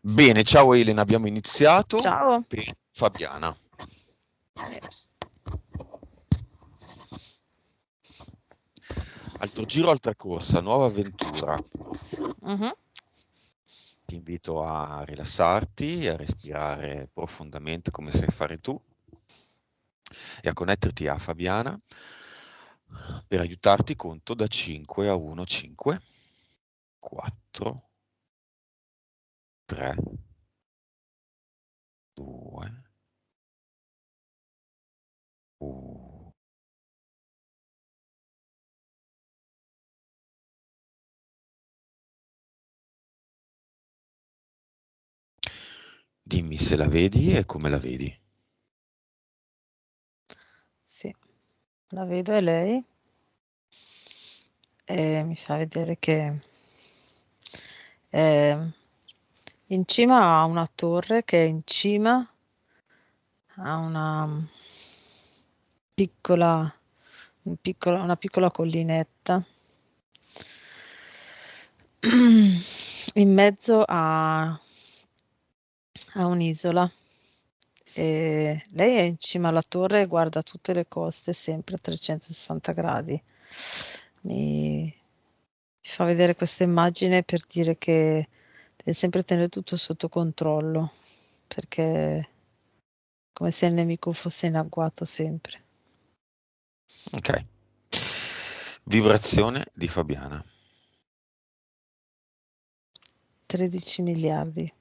Bene, ciao Elena, abbiamo iniziato Ciao. per Fabiana. Eh, Altro giro, altra corsa, nuova avventura. mhm. Ti invito a rilassarti, a respirare profondamente come sai fare tu e a connetterti a Fabiana per aiutarti. Conto da 5 a 1, 5, 4, 3, 2, 1. Dimmi se la vedi e come la vedi. Sì, la vedo è lei e mi fa vedere che è in cima a una torre che è in cima a piccola, una piccola collinetta in mezzo a un'isola. E lei è in cima alla torre e guarda tutte le coste sempre a 360 gradi. Mi fa vedere questa immagine per dire che deve sempre tenere tutto sotto controllo, perché è come se il nemico fosse in agguato sempre. Ok. Vibrazione di Fabiana. 13 miliardi.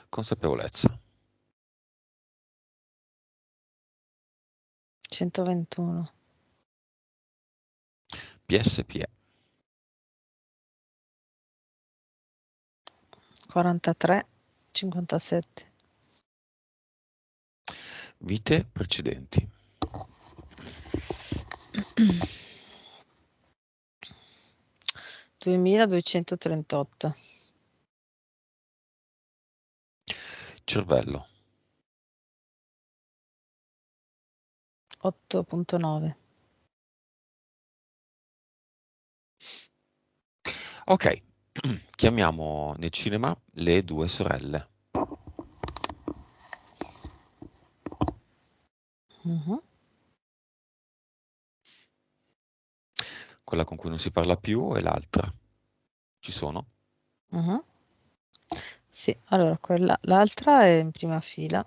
Consapevolezza. 121. PSPE. 43. 57. Vite precedenti. 2238. Cervello. 8.9. Ok, chiamiamo nel cinema le due sorelle. Mhm, Quella con cui non si parla più e l'altra. Ci sono? mhm. Sì, allora l'altra è in prima fila,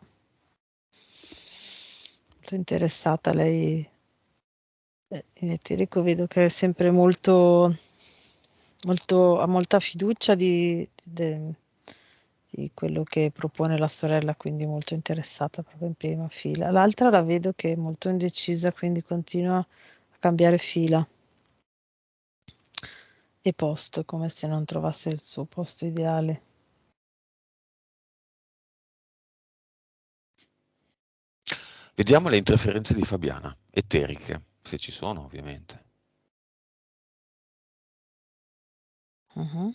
molto interessata lei. In eterico vedo che è sempre ha molta fiducia di quello che propone la sorella, quindi molto interessata proprio in prima fila. L'altra la vedo che è molto indecisa, quindi continua a cambiare fila e posto, come se non trovasse il suo posto ideale. Vediamo le interferenze di Fabiana, eteriche, se ci sono ovviamente. Mhm.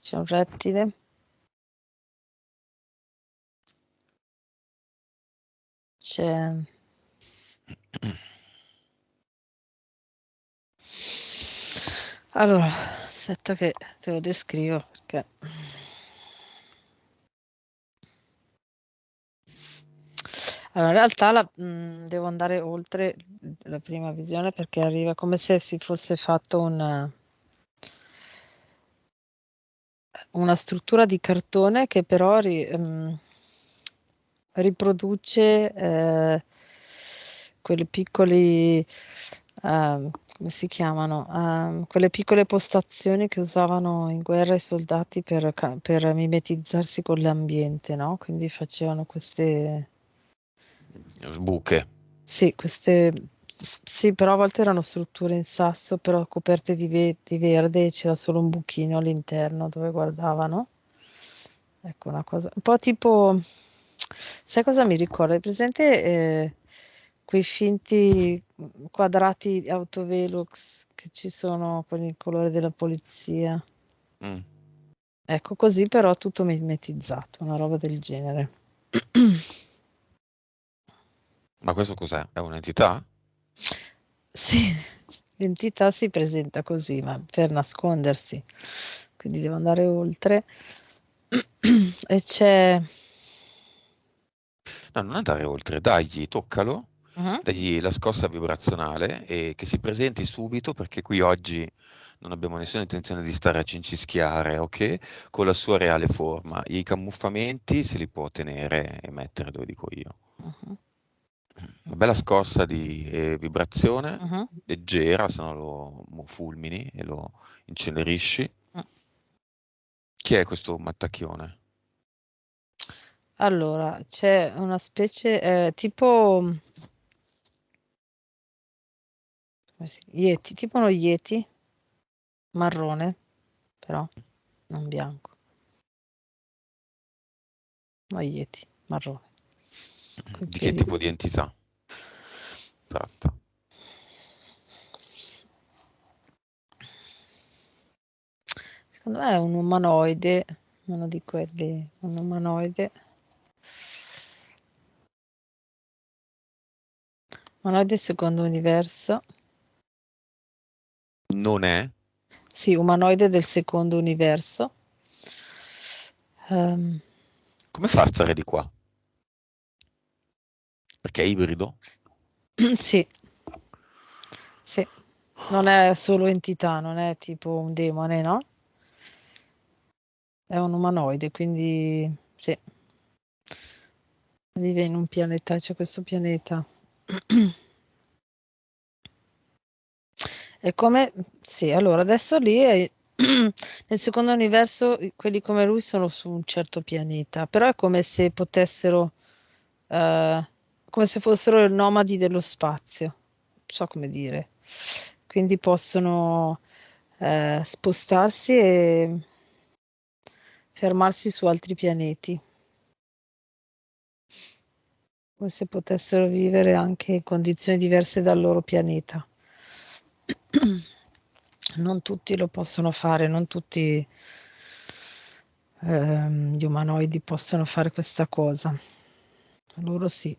C'è un rettile, c'è... Allora, aspetta che te lo descrivo perché... Allora, in realtà devo andare oltre la prima visione perché arriva come se si fosse fatto una struttura di cartone che però riproduce quei piccoli, come si chiamano? Quelle piccole postazioni che usavano in guerra i soldati per mimetizzarsi con l'ambiente, no? Quindi facevano queste... Buche. Sì, sì, però a volte erano strutture in sasso, però coperte di verde e c'era solo un buchino all'interno dove guardavano. Ecco una cosa, un po' tipo, sai cosa mi ricorda? Hai presente quei finti quadrati autovelox che ci sono con il colore della polizia? Mm. Ecco, così però tutto mimetizzato, una roba del genere. Ma questo cos'è? È un'entità? Sì, l'entità si presenta così, ma per nascondersi. Quindi devo andare oltre. E c'è... No, non andare oltre, dagli, toccalo, Mhm, dagli la scossa vibrazionale e che si presenti subito perché qui oggi non abbiamo nessuna intenzione di stare a cincischiare, ok? Con la sua reale forma. I camuffamenti se li può tenere e mettere dove dico io. mhm, Una bella scossa di vibrazione, mhm, leggera, se no lo fulmini e lo incenerisci. mhm. Chi è questo mattacchione? Allora, c'è una specie tipo Yeti, tipo uno Yeti marrone, però non bianco, uno Yeti marrone, coi Di che piedi. tipo di entità tratta? Secondo me è un umanoide, uno di quelli, un umanoide secondo universo. Non è? Sì, umanoide del secondo universo. Ehm, Come fa a stare di qua? Perché è ibrido? sì, sì, non è solo entità, non è tipo un demone, no? È un umanoide, quindi sì, vive in un pianeta, c'è questo pianeta. È come, sì, allora adesso lì è, nel secondo universo quelli come lui sono su un certo pianeta, però è come se potessero, eh, come se fossero nomadi dello spazio, non so come dire. Quindi possono spostarsi e fermarsi su altri pianeti, come se potessero vivere anche in condizioni diverse dal loro pianeta. Non tutti lo possono fare, non tutti gli umanoidi possono fare questa cosa. Loro sì.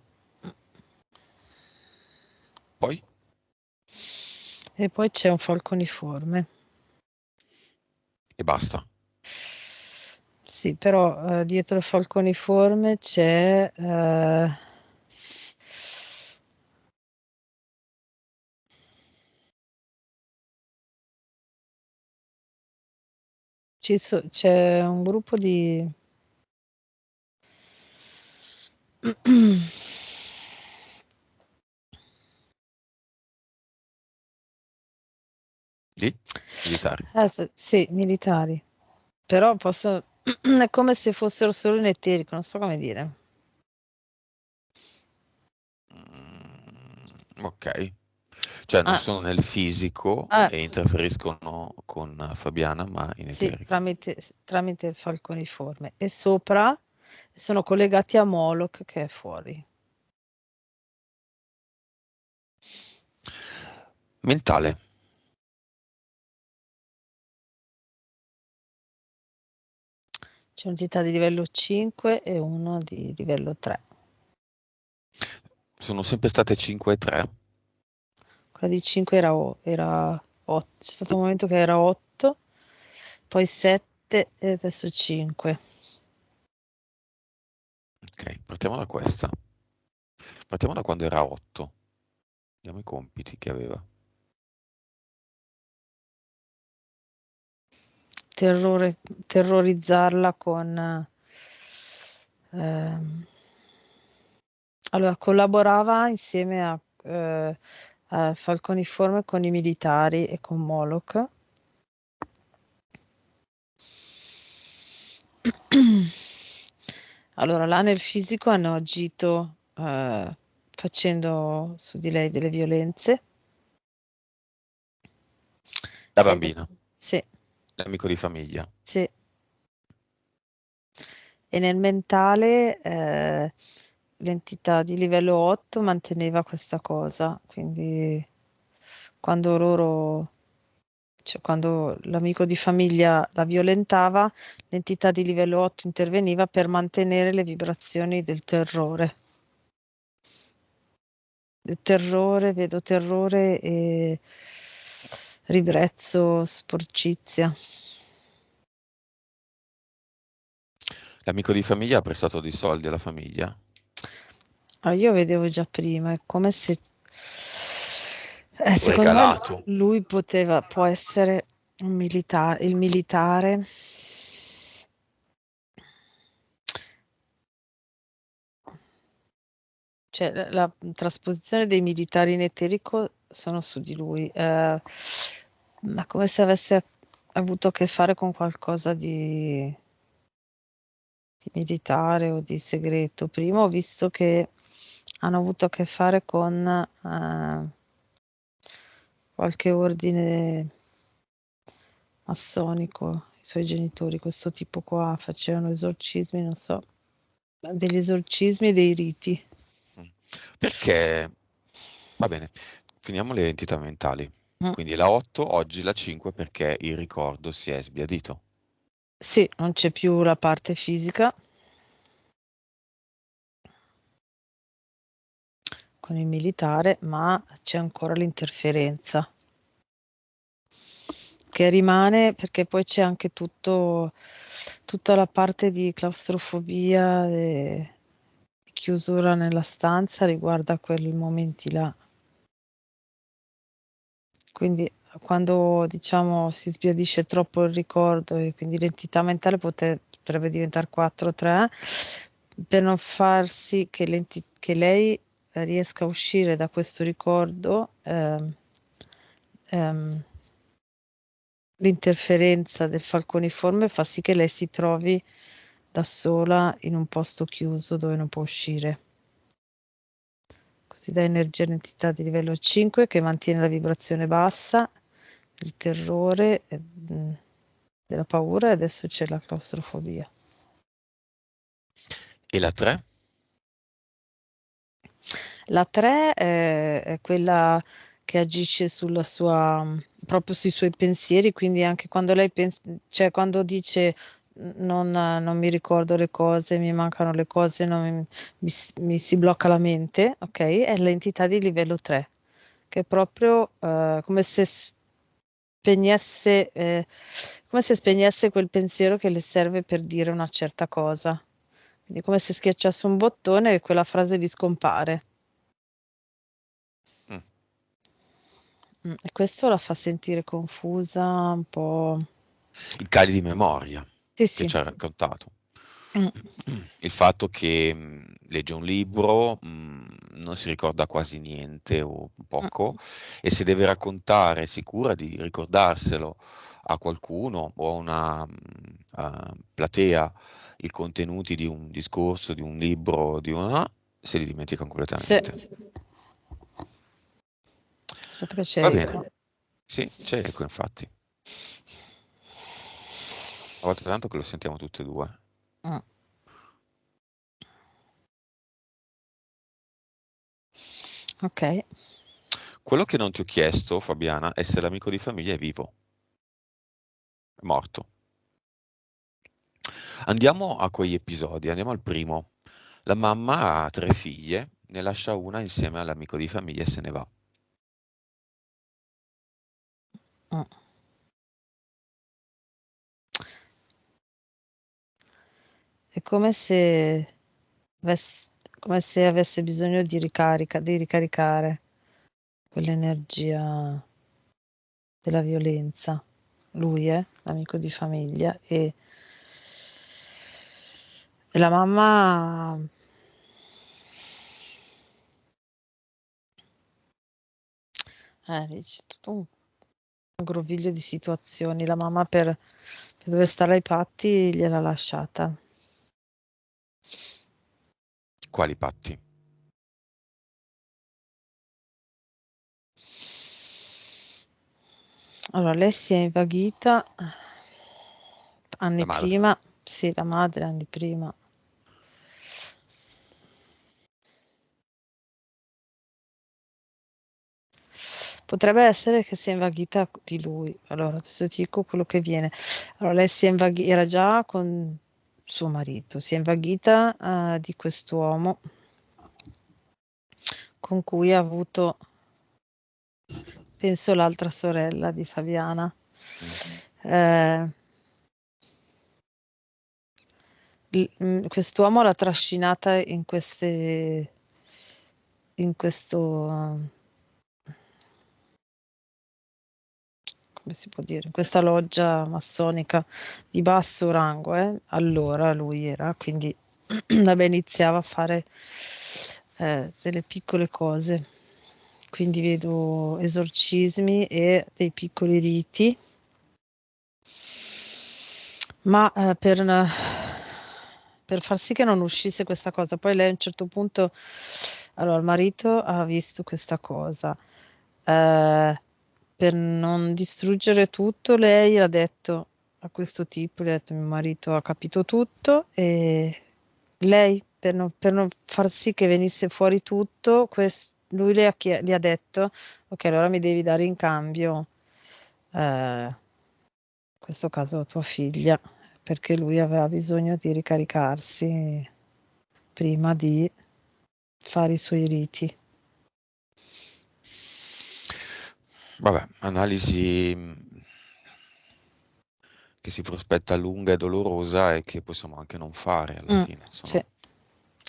Poi? E poi c'è un falconiforme. E basta. Sì, però dietro il falconiforme c'è c'è un gruppo di Di? Militari. sì, militari, però possono è come se fossero solo in eterico, non so come dire. Ok. Cioè non Ah, sono nel fisico ah, e interferiscono con Fabiana, ma in sì, eterico. tramite il falconiforme. E sopra sono collegati a Moloch che è fuori. Mentale. C'è un'entità di livello 5 e uno di livello 3. Sono sempre state 5 e 3. Quella di 5 era 8. C'è stato un momento che era 8, poi 7 e adesso 5. Ok, partiamo da questa. Partiamo da quando era 8. Vediamo i compiti che aveva. Terrore, terrorizzarla con... ehm, allora, collaborava insieme a Falconiforme con i militari e con Moloch. Allora, là nel fisico hanno agito facendo su di lei delle violenze. Da E, bambina, sì, l'amico di famiglia. sì. E nel mentale l'entità di livello 8 manteneva questa cosa, quindi quando loro, cioè quando l'amico di famiglia la violentava, l'entità di livello 8 interveniva per mantenere le vibrazioni del terrore. Del terrore, vedo terrore e ribrezzo, sporcizia. L'amico di famiglia ha prestato dei soldi alla famiglia? Allora, io vedevo già prima, è come se O secondo me regalato? lui può essere il militare. Cioè, la trasposizione dei militari in eterico sono su di lui, ma come se avesse avuto a che fare con qualcosa di militare o di segreto. Prima ho visto che hanno avuto a che fare con qualche ordine massonico, i suoi genitori, questo tipo qua, facevano esorcismi, non so, degli esorcismi e dei riti. Mm. Perché, va bene, finiamo le entità mentali. Mm. Quindi la 8, oggi la 5 perché il ricordo si è sbiadito. Sì, non c'è più la parte fisica con il militare, ma c'è ancora l'interferenza che rimane perché poi c'è anche tutta la parte di claustrofobia e chiusura nella stanza riguarda quei momenti là. Quindi quando diciamo si sbiadisce troppo il ricordo e quindi l'entità mentale potrebbe diventare 4-3 per non far sì che lei riesca a uscire da questo ricordo, ehm, l'interferenza del falconiforme fa sì che lei si trovi da sola in un posto chiuso dove non può uscire. Così dà energia all'entità di livello 5 che mantiene la vibrazione bassa, il terrore, della paura e adesso c'è la claustrofobia. E la 3? La 3 è quella che agisce proprio sui suoi pensieri, quindi anche quando lei pensa, cioè quando dice non mi ricordo le cose, mi mancano le cose, mi si blocca la mente, ok? È l'entità di livello 3, che è proprio come se spegnesse quel pensiero che le serve per dire una certa cosa. Quindi come se schiacciasse un bottone e quella frase gli scompare. Mm. E questo la fa sentire confusa, un po'. I cali di memoria Sì, che sì. ci ha raccontato. Mm, Il fatto che legge un libro, non si ricorda quasi niente o mm. poco, e se deve raccontare, è sicura di ricordarselo a qualcuno o a una platea i contenuti di un discorso, di un libro, se li dimentica Sì. completamente. Aspetta che c'è Va eco. bene, sì, c'è eco infatti. A volte tanto che lo sentiamo tutte e due. Mm, ok. Quello che non ti ho chiesto, Fabiana, è se l'amico di famiglia è vivo, è morto. Andiamo a quegli episodi, andiamo al primo. La mamma ha tre figlie, ne lascia una insieme all'amico di famiglia e se ne va. Mm. È come se avesse bisogno di ricaricare quell'energia della violenza. Lui è l'amico di famiglia e la mamma lì c'è tutto un groviglio di situazioni. La mamma per dover stare ai patti gliel'ha lasciata. Quali patti? Allora, lei si è invaghita La anni madre? prima, sì, la madre anni prima. Potrebbe essere che si è invaghita di lui. Allora, adesso ti dico quello che viene. Allora, lei era già con suo marito, si è invaghita di quest'uomo con cui ha avuto penso l'altra sorella di Fabiana. Mm. Eh, Quest'uomo l'ha trascinata in questo, come si può dire, in questa loggia massonica di basso rango, allora lui era, quindi vabbè, iniziava a fare delle piccole cose, quindi vedo esorcismi e dei piccoli riti, ma per far sì che non uscisse questa cosa. Poi lei a un certo punto, allora il marito ha visto questa cosa. Per non distruggere tutto, lei ha detto a questo tipo, gli ha detto mio marito ha capito tutto e lei per non far sì che venisse fuori tutto, lui gli ha detto ok, allora mi devi dare in cambio, in questo caso tua figlia, perché lui aveva bisogno di ricaricarsi prima di fare i suoi riti. Vabbè, analisi che si prospetta lunga e dolorosa e che possiamo anche non fare alla Mm, fine, sì. sono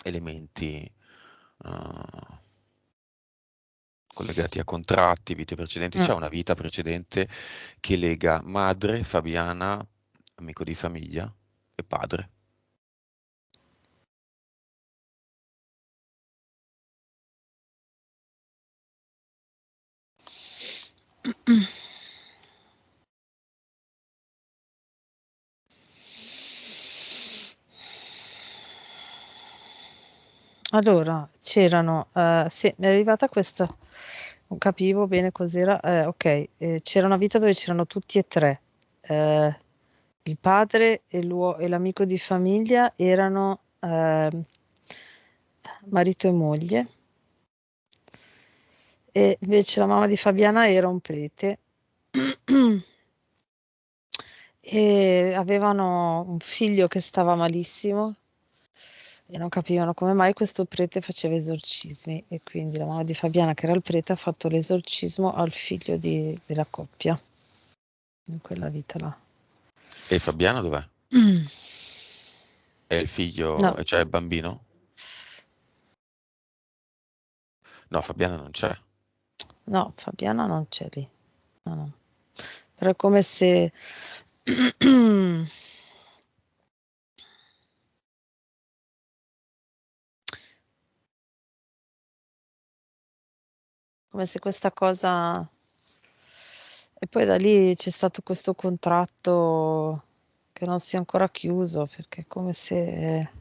elementi collegati a contratti, vite precedenti. Mm. C'è una vita precedente che lega madre, Fabiana, amico di famiglia, e padre. Allora, c'erano, sì, mi è arrivata questa, non capivo bene cos'era, ok, c'era una vita dove c'erano tutti e tre, eh, il padre e l'amico di famiglia erano marito e moglie, e invece la mamma di Fabiana era un prete, e avevano un figlio che stava malissimo, e non capivano come mai questo prete faceva esorcismi e quindi la mamma di Fabiana, che era il prete, ha fatto l'esorcismo al figlio della coppia in quella vita là. E Fabiana dov'è? È il figlio, No, cioè il bambino? No, Fabiana non c'è. no, Fabiana non c'è lì. No, no. Però è come se come se questa cosa. E poi da lì c'è stato questo contratto che non si è ancora chiuso perché è come se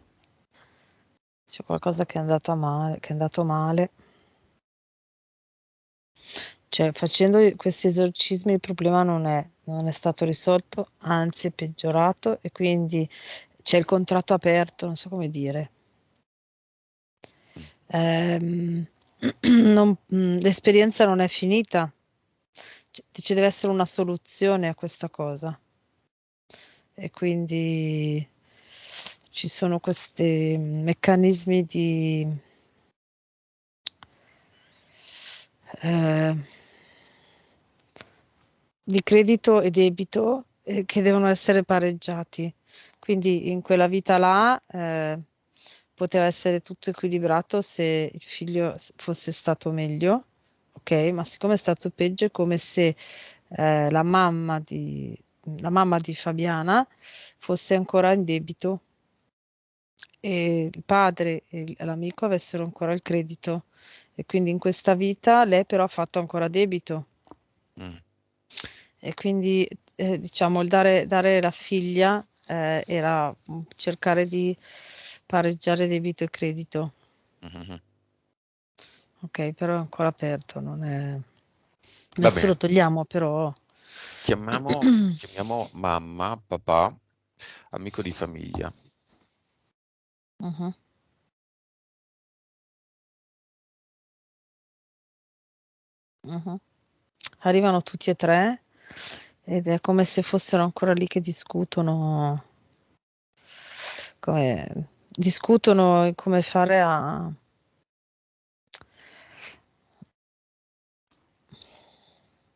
c'è qualcosa che è andato a male, che è andato male. Cioè, facendo questi esorcismi il problema non è stato risolto, anzi è peggiorato e quindi c'è il contratto aperto, non so come dire. Mm. Ehm, l'esperienza non è finita, ci deve essere una soluzione a questa cosa e quindi ci sono questi meccanismi eh, di credito e debito che devono essere pareggiati. Quindi in quella vita là poteva essere tutto equilibrato se il figlio fosse stato meglio, ok? Ma siccome è stato peggio, è come se la mamma di Fabiana fosse ancora in debito e il padre e l'amico avessero ancora il credito. E quindi in questa vita lei però ha fatto ancora debito. Mm. E quindi diciamo il dare la figlia era cercare di pareggiare debito e credito. Mhm. Ok, però è ancora aperto, non è. Va Adesso lo bene. togliamo, però. Chiamiamo mamma, papà, amico di famiglia. Mhm, mhm. Arrivano tutti e tre ed è come se fossero ancora lì che discutono come fare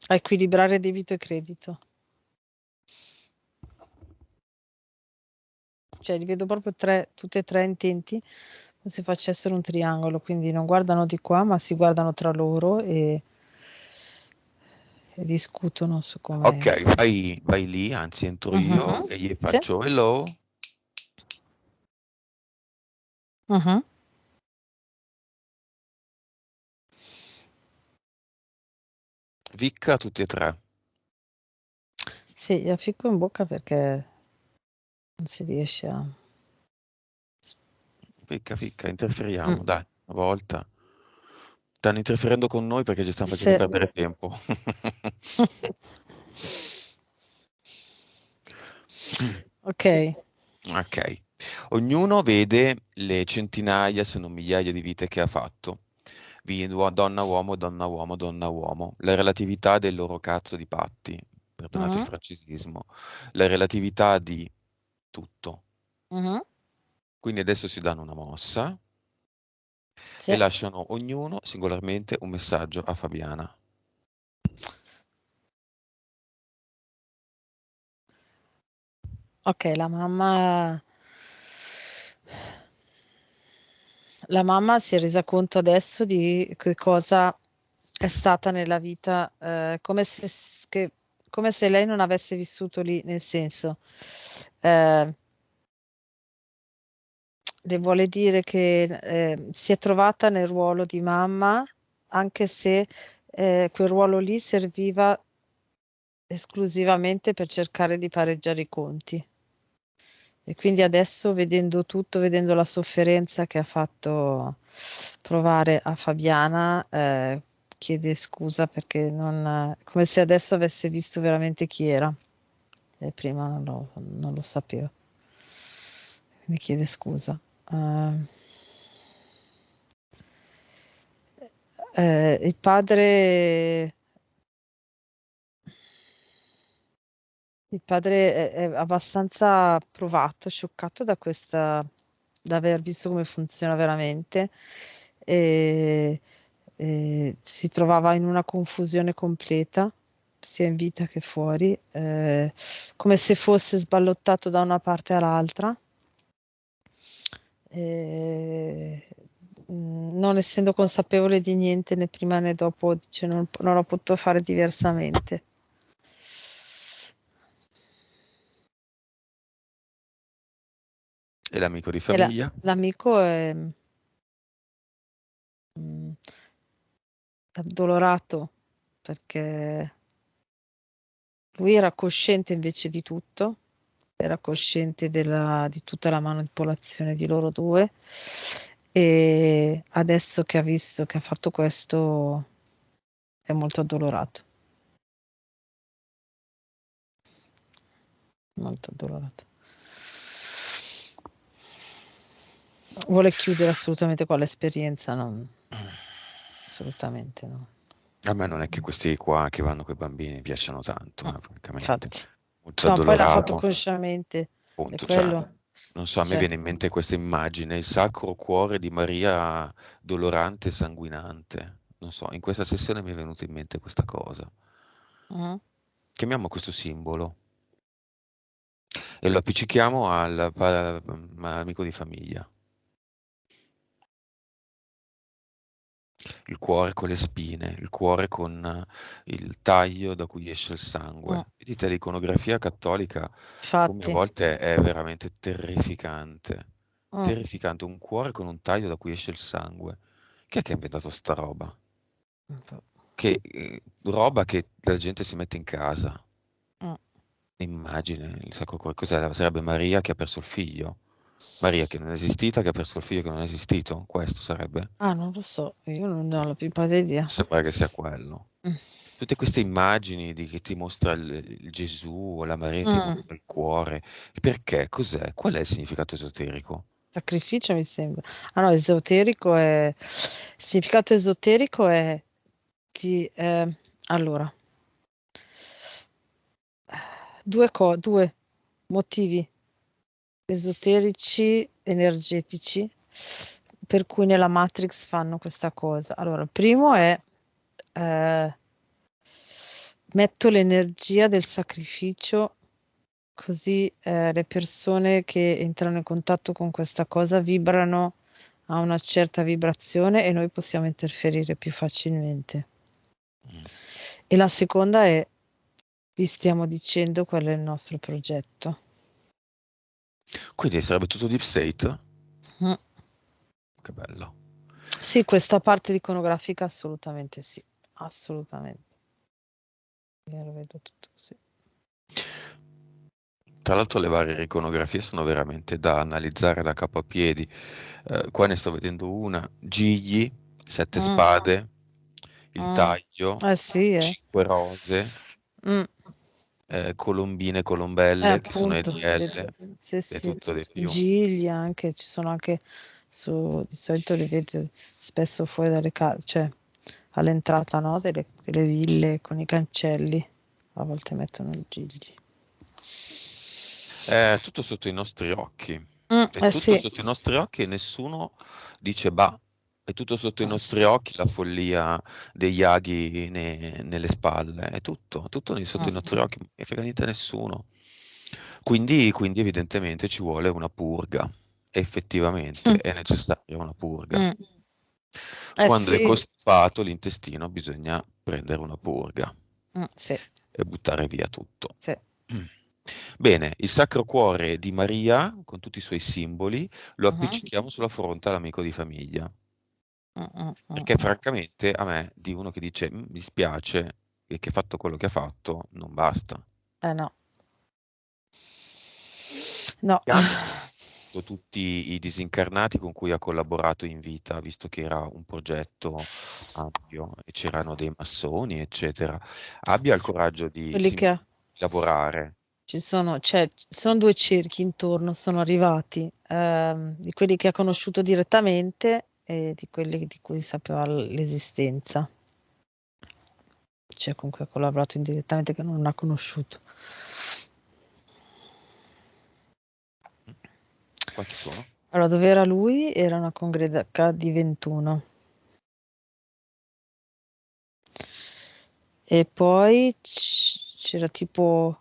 A equilibrare debito e credito. Cioè li vedo proprio tutti e tre intenti, come se facessero un triangolo, quindi non guardano di qua, ma si guardano tra loro e discutono su come... Ok, vai lì, anzi entro io Mhm. e gli Sì. faccio hello, Mhm. vicca tutti e tre. Sì, gli ficco in bocca perché non si riesce a... Ficca, ficca, interferiamo, Mm. dai, una volta. Stanno interferendo con noi perché ci stanno facendo Sì. perdere tempo. Ok. Ok. Ognuno vede le centinaia, se non migliaia di vite che ha fatto. Donna, uomo, donna, uomo, donna, uomo. La relatività del loro cazzo di patti, perdonate il Mhm. francesismo, la relatività di tutto. Mhm. Quindi adesso si danno una mossa Sì. e lasciano ognuno singolarmente un messaggio a Fabiana. Ok, la mamma si è resa conto adesso di che cosa è stata nella vita, come se lei non avesse vissuto lì, nel senso, eh, le vuole dire che si è trovata nel ruolo di mamma, anche se quel ruolo lì serviva esclusivamente per cercare di pareggiare i conti. E quindi adesso vedendo tutto, vedendo la sofferenza che ha fatto provare a Fabiana, chiede scusa perché come se adesso avesse visto veramente chi era. E prima non lo sapeva. Quindi chiede scusa. Eh, il padre Il padre è abbastanza provato, scioccato da aver visto come funziona veramente e, e si trovava in una confusione completa, sia in vita che fuori, come se fosse sballottato da una parte all'altra. E, non essendo consapevole di niente né prima né dopo, dice non ho potuto fare diversamente. E l'amico di E famiglia? l'amico è mm, addolorato perché lui era cosciente invece di tutto, era cosciente di tutta la manipolazione di loro due e adesso che ha visto che ha fatto questo è molto addolorato, molto addolorato. Vuole chiudere assolutamente con l'esperienza, assolutamente no. A me non è che questi qua che vanno con i bambini piacciono tanto, Mm, francamente. infatti, Molto no, poi l'ha fatto addolorato, consciamente, è appunto, cioè, quello. non so, a me Cioè, viene in mente questa immagine, il sacro cuore di Maria dolorante e sanguinante. Non so, in questa sessione mi è venuta in mente questa cosa. mm, Chiamiamo questo simbolo e lo appiccichiamo all'amico di famiglia. Il cuore con le spine, il cuore con il taglio da cui esce il mm, sangue. Vedete, l'iconografia cattolica come a infatti. volte è veramente terrificante. Mm. Terrificante, un cuore con un taglio da cui esce il sangue. Chi è che ha inventato sta roba? Roba che la gente si mette in casa. Mm. Immagine, il sacro cuore, cos'è? Sarebbe Maria che ha perso il figlio. Maria che non è esistita, che ha perso il figlio che non è esistito. Questo sarebbe? Ah, non lo so, io non ho la più pallida idea. Sembra che sia quello. Mm. Tutte queste immagini che ti mostra il Gesù o la Maria che ti Mm. mostra il cuore, perché? Cos'è? Qual è il significato esoterico? Sacrificio mi sembra. Ah no, il significato esoterico è di, allora, due motivi esoterici, energetici, per cui nella Matrix fanno questa cosa. Allora, il primo è eh, metto l'energia del sacrificio, così le persone che entrano in contatto con questa cosa vibrano a una certa vibrazione e noi possiamo interferire più facilmente. Mm. E la seconda è, vi stiamo dicendo qual è il nostro progetto. Quindi sarebbe tutto deep state? Mm. Che bello. Sì, questa parte iconografica assolutamente sì, assolutamente. Io lo vedo tutto così. Tra l'altro le varie iconografie sono veramente da analizzare da capo a piedi. Qua ne sto vedendo una, gigli, sette Mm, spade, il mm. taglio, Sì, eh. cinque rose, Mm. colombine, colombelle, che sono Appunto, EDL, sì, e sì, tutto di più. gigli anche, ci sono anche di solito li vedi spesso fuori dalle case, cioè all'entrata, no, delle ville con i cancelli, a volte mettono i gigli. È tutto sotto i nostri occhi. È tutto Sì. sotto i nostri occhi e nessuno dice bah. È tutto sotto i nostri occhi la follia degli aghi nelle spalle. È tutto sotto i nostri occhi, non ne frega niente a nessuno. Quindi evidentemente ci vuole una purga. Effettivamente Mm, è necessaria una purga. mm. Quando è Sì. costipato l'intestino bisogna prendere una purga Sì, e buttare via tutto. sì. Bene, il Sacro Cuore di Maria, con tutti i suoi simboli, lo Mhm. appiccichiamo sulla fronte all'amico di famiglia. Mm, mm, mm, Perché mm. francamente a me, di uno che dice mi spiace e che ha fatto quello che ha fatto, non basta. No, no. E anche tutti i disincarnati con cui ha collaborato in vita, visto che era un progetto ampio e c'erano dei massoni, eccetera. Abbia il coraggio di Quelli che lavorare. ci sono due cerchi intorno, sono arrivati, di quelli che ha conosciuto direttamente e di quelli di cui sapeva l'esistenza, cioè con cui ha collaborato indirettamente che non ha conosciuto. Quanti sono? Allora, dove era lui? Era una congrega di 21. E poi c'era tipo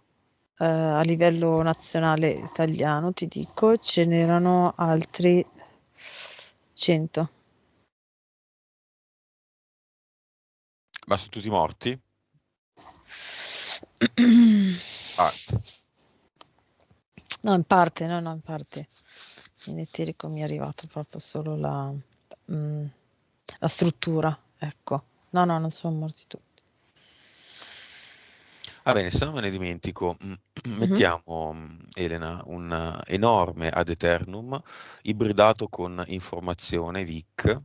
a livello nazionale italiano, ti dico, ce n'erano altri 100. Ma sono tutti morti? Parte. No, in parte, no, no, in parte. In eterico mi è arrivato proprio solo mm, la struttura, ecco. No, no, non sono morti tutti. Va bene, se non me ne dimentico, Mhm. mettiamo, Elena, un enorme ad eternum ibridato con informazione VIC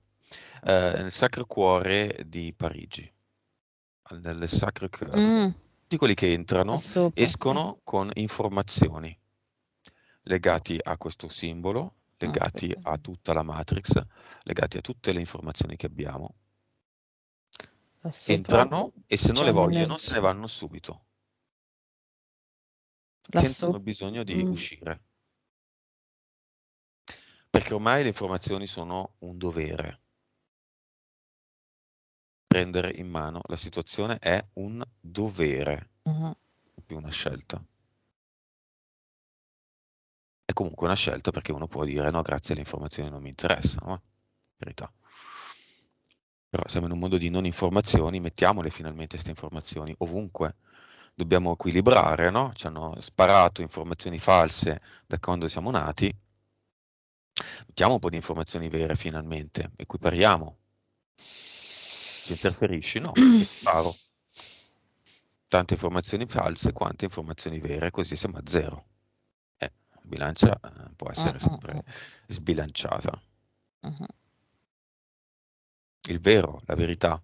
nel Sacro Cuore di Parigi, nel Sacre Cœur. Mm, Tutti quelli che è entrano sopra. escono con informazioni legati a questo simbolo, legati Aspetta, a tutta la Matrix, legati a tutte le informazioni che abbiamo. là sopra Entrano e se non c'è le un'energia. vogliono se ne vanno subito. Là Sentono sopra. bisogno di Mm, uscire, perché ormai le informazioni sono un dovere. Prendere in mano la situazione è un dovere, mhm. non più una scelta. È comunque una scelta perché uno può dire no, grazie, le informazioni non mi interessano, verità. Però siamo in un mondo di non informazioni, mettiamole finalmente queste informazioni ovunque. Dobbiamo equilibrare, no? Ci hanno sparato informazioni false da quando siamo nati. Mettiamo un po' di informazioni vere finalmente, equipariamo. Tu interferisci? No, io sparo. Tante informazioni false quante informazioni vere, così siamo a zero. La bilancia può Mm, essere mm, sempre mm, sbilanciata. mhm. Il vero, la verità,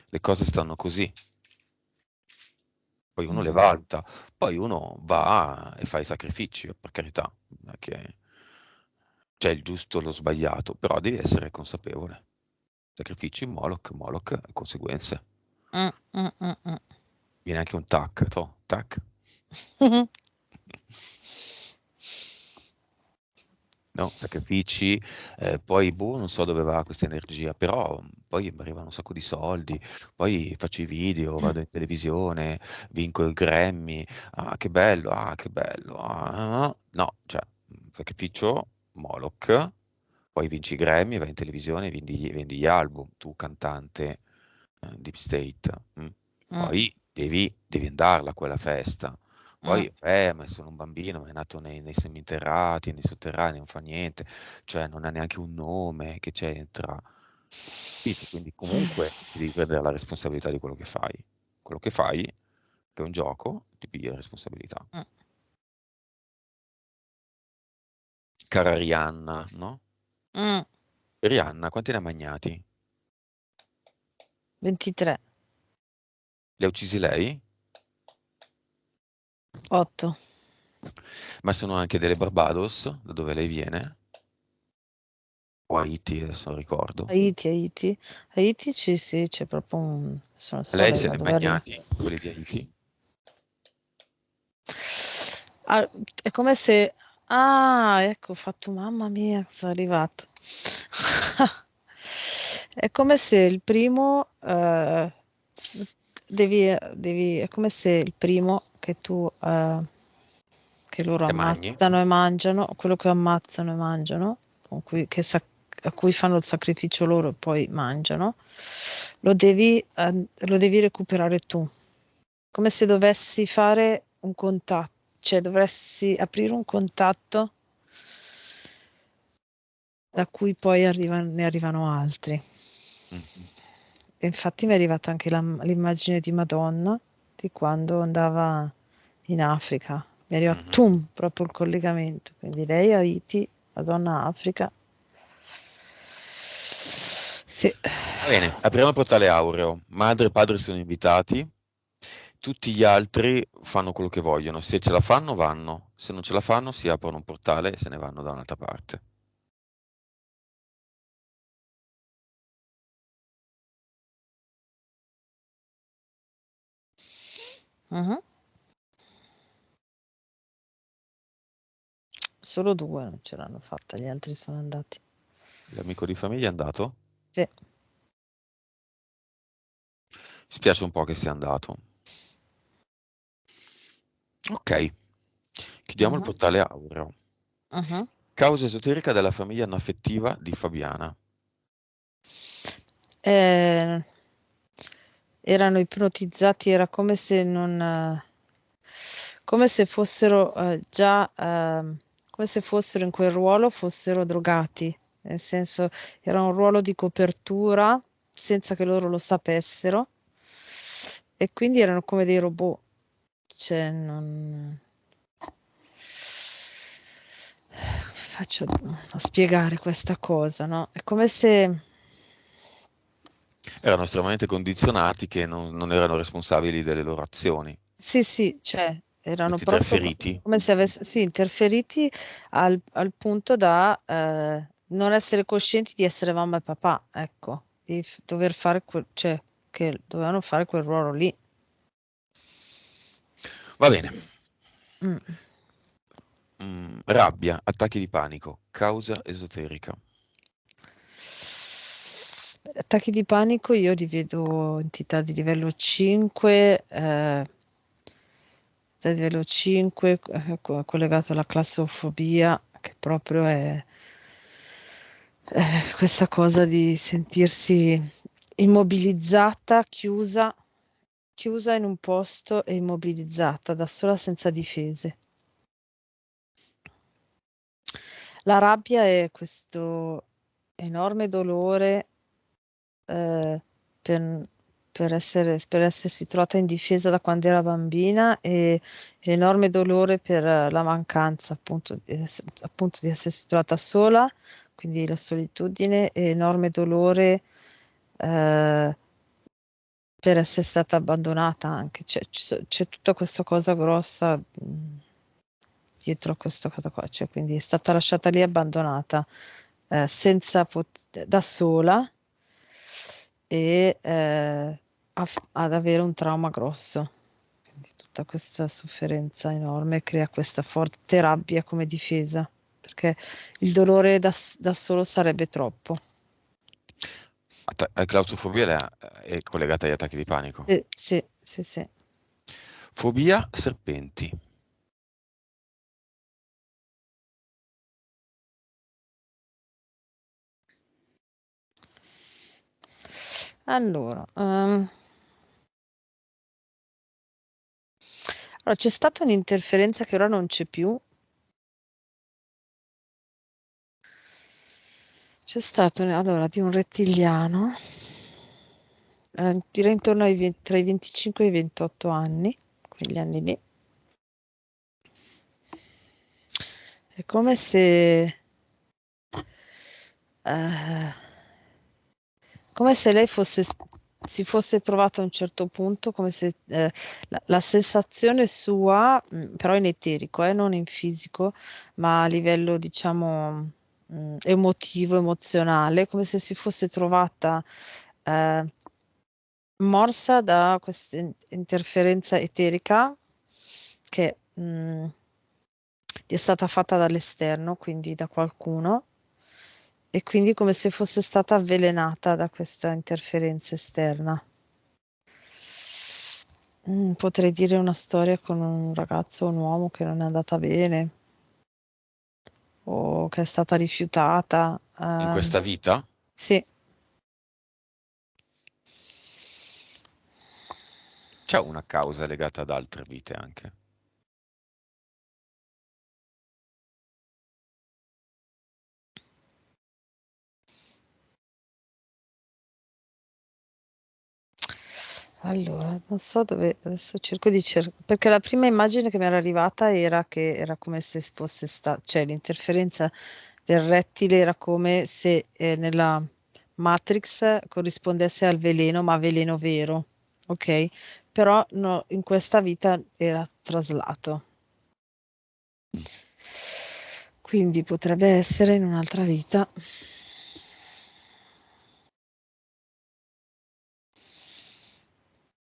le cose stanno così. Poi uno le Mhm. valuta, poi uno va e fa i sacrifici, per carità, non è che c'è il giusto e lo sbagliato, però devi essere consapevole. Sacrifici, Moloch, Moloch, conseguenze. Mm, mm, mm, mm. Viene anche un tac, tac. Mhm. no? Sacrifici, poi boh, non so dove va questa energia, però poi mi arrivano un sacco di soldi, poi faccio i video, vado in televisione, vinco il Grammy, ah, che bello, no, cioè, sacrificio, Moloch, poi vinci i Grammy, vai in televisione, vendi gli album, tu cantante, Deep State, Mm, poi devi andarla a quella festa. mm. Poi, ma sono un bambino, è nato nei seminterrati, nei sotterranei, non fa niente, cioè non ha neanche un nome che c'entra. Capito? Quindi comunque ti devi prendere la responsabilità di quello che fai. Quello che fai, che è un gioco, ti pigli la responsabilità. Mm. Cara Rihanna, no? Mm. Rihanna, quanti ne ha magnati? 23, Li ha uccisi lei? 8. Ma sono anche delle Barbados, da dove lei viene? O Haiti, adesso non ricordo. Haiti, Haiti. Haiti sì, c'è proprio un... non so Lei lei se da ne è dove arriva. magnati, quelli di Haiti? Ah, è come se... Ah, ecco, ho fatto, mamma mia, sono arrivato. È come se il primo... è come se il primo che tu... che loro Te magni? ammazzano e mangiano, quello che ammazzano e mangiano, a cui fanno il sacrificio loro e poi mangiano, lo devi recuperare tu. Come se dovessi fare un contatto, cioè dovresti aprire un contatto da cui poi ne arrivano altri. Mhm, E infatti mi è arrivata anche l'immagine di Madonna di quando andava in Africa. Mi arriva mhm. tum, proprio il collegamento. Quindi lei Haiti, Madonna Africa. Sì. Va bene, apriamo il portale aureo. Madre e padre sono invitati. Tutti gli altri fanno quello che vogliono. Se ce la fanno, vanno. Se non ce la fanno, si aprono un portale e se ne vanno da un'altra parte. Mhm. Solo due non ce l'hanno fatta, gli altri sono andati. L'amico di famiglia è andato? Sì. Mi spiace un po' che sia andato. Ok, chiudiamo il Mhm, portale aureo. mhm. Causa esoterica della famiglia anaffettiva di Fabiana. Eh, erano ipnotizzati, era come se non, come se fossero già, come se fossero in quel ruolo, fossero drogati, nel senso era un ruolo di copertura senza che loro lo sapessero e quindi erano come dei robot, cioè non... Faccio a spiegare questa cosa, no? È come se Erano estremamente condizionati che non erano responsabili delle loro azioni. sì, cioè, erano Questi proprio interferiti. come se avessero, sì, interferiti al punto da non essere coscienti di essere mamma e papà, ecco, di dover fare cioè, che dovevano fare quel ruolo lì. Va bene. Mm. Rabbia, attacchi di panico, causa esoterica. Attacchi di panico, io li vedo entità di livello 5, da livello 5 collegato alla claustrofobia, che proprio è questa cosa di sentirsi immobilizzata, chiusa in un posto e immobilizzata da sola senza difese. La rabbia è questo enorme dolore eh, per, per essersi trovata in difesa da quando era bambina e enorme dolore per la mancanza appunto di essersi trovata sola, quindi la solitudine e enorme dolore eh, per essere stata abbandonata anche. C'è tutta questa cosa grossa dietro a questa cosa qua, cioè quindi è stata lasciata lì abbandonata da sola e ad avere un trauma grosso. Quindi tutta questa sofferenza enorme crea questa forte rabbia come difesa, perché il dolore da solo sarebbe troppo. La claustrofobia è collegata agli attacchi di panico. Sì, sì, sì, sì. Fobia serpenti. Allora, c'è stata un'interferenza che ora non c'è più. C'è stato allora di un rettiliano, direi intorno tra i 25 e i 28 anni, quegli anni lì. È eh, come se lei si fosse trovata a un certo punto, come se la sensazione sua, però in eterico, non in fisico, ma a livello, diciamo, emotivo, emozionale, come se si fosse trovata eh, morsa da questa interferenza eterica che gli è stata fatta dall'esterno, quindi da qualcuno, e quindi come se fosse stata avvelenata da questa interferenza esterna. Potrei dire una storia con un ragazzo o un uomo che non è andata bene o che è stata rifiutata. In questa vita? Sì. C'è una causa legata ad altre vite anche. Allora, non so dove, adesso cerco di cercare, perché la prima immagine che mi era arrivata era che era come se fosse stata, cioè l'interferenza del rettile era come se nella Matrix corrispondesse al veleno, ma veleno vero, ok? Però no, in questa vita era traslato. Quindi potrebbe essere in un'altra vita.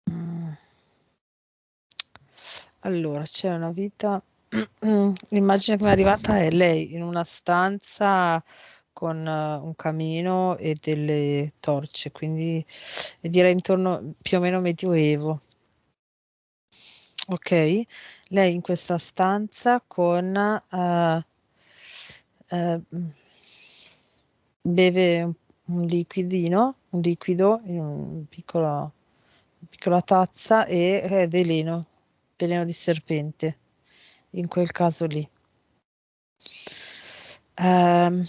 Mm. Allora, c'è una vita. L'immagine che mi è arrivata è lei in una stanza con un camino e delle torce, quindi direi intorno più o meno medioevo. Ok, lei in questa stanza con eh, beve un liquidino, un liquido in piccola tazza e veleno, veleno di serpente, in quel caso lì. Ehm,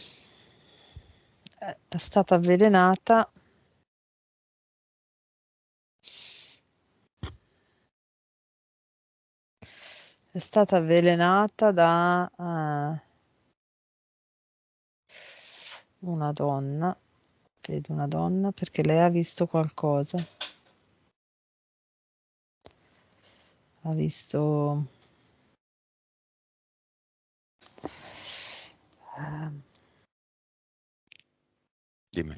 è stata avvelenata. È stata avvelenata da una donna, vedo una donna perché lei ha visto qualcosa, ha visto, ehm, Dimmi.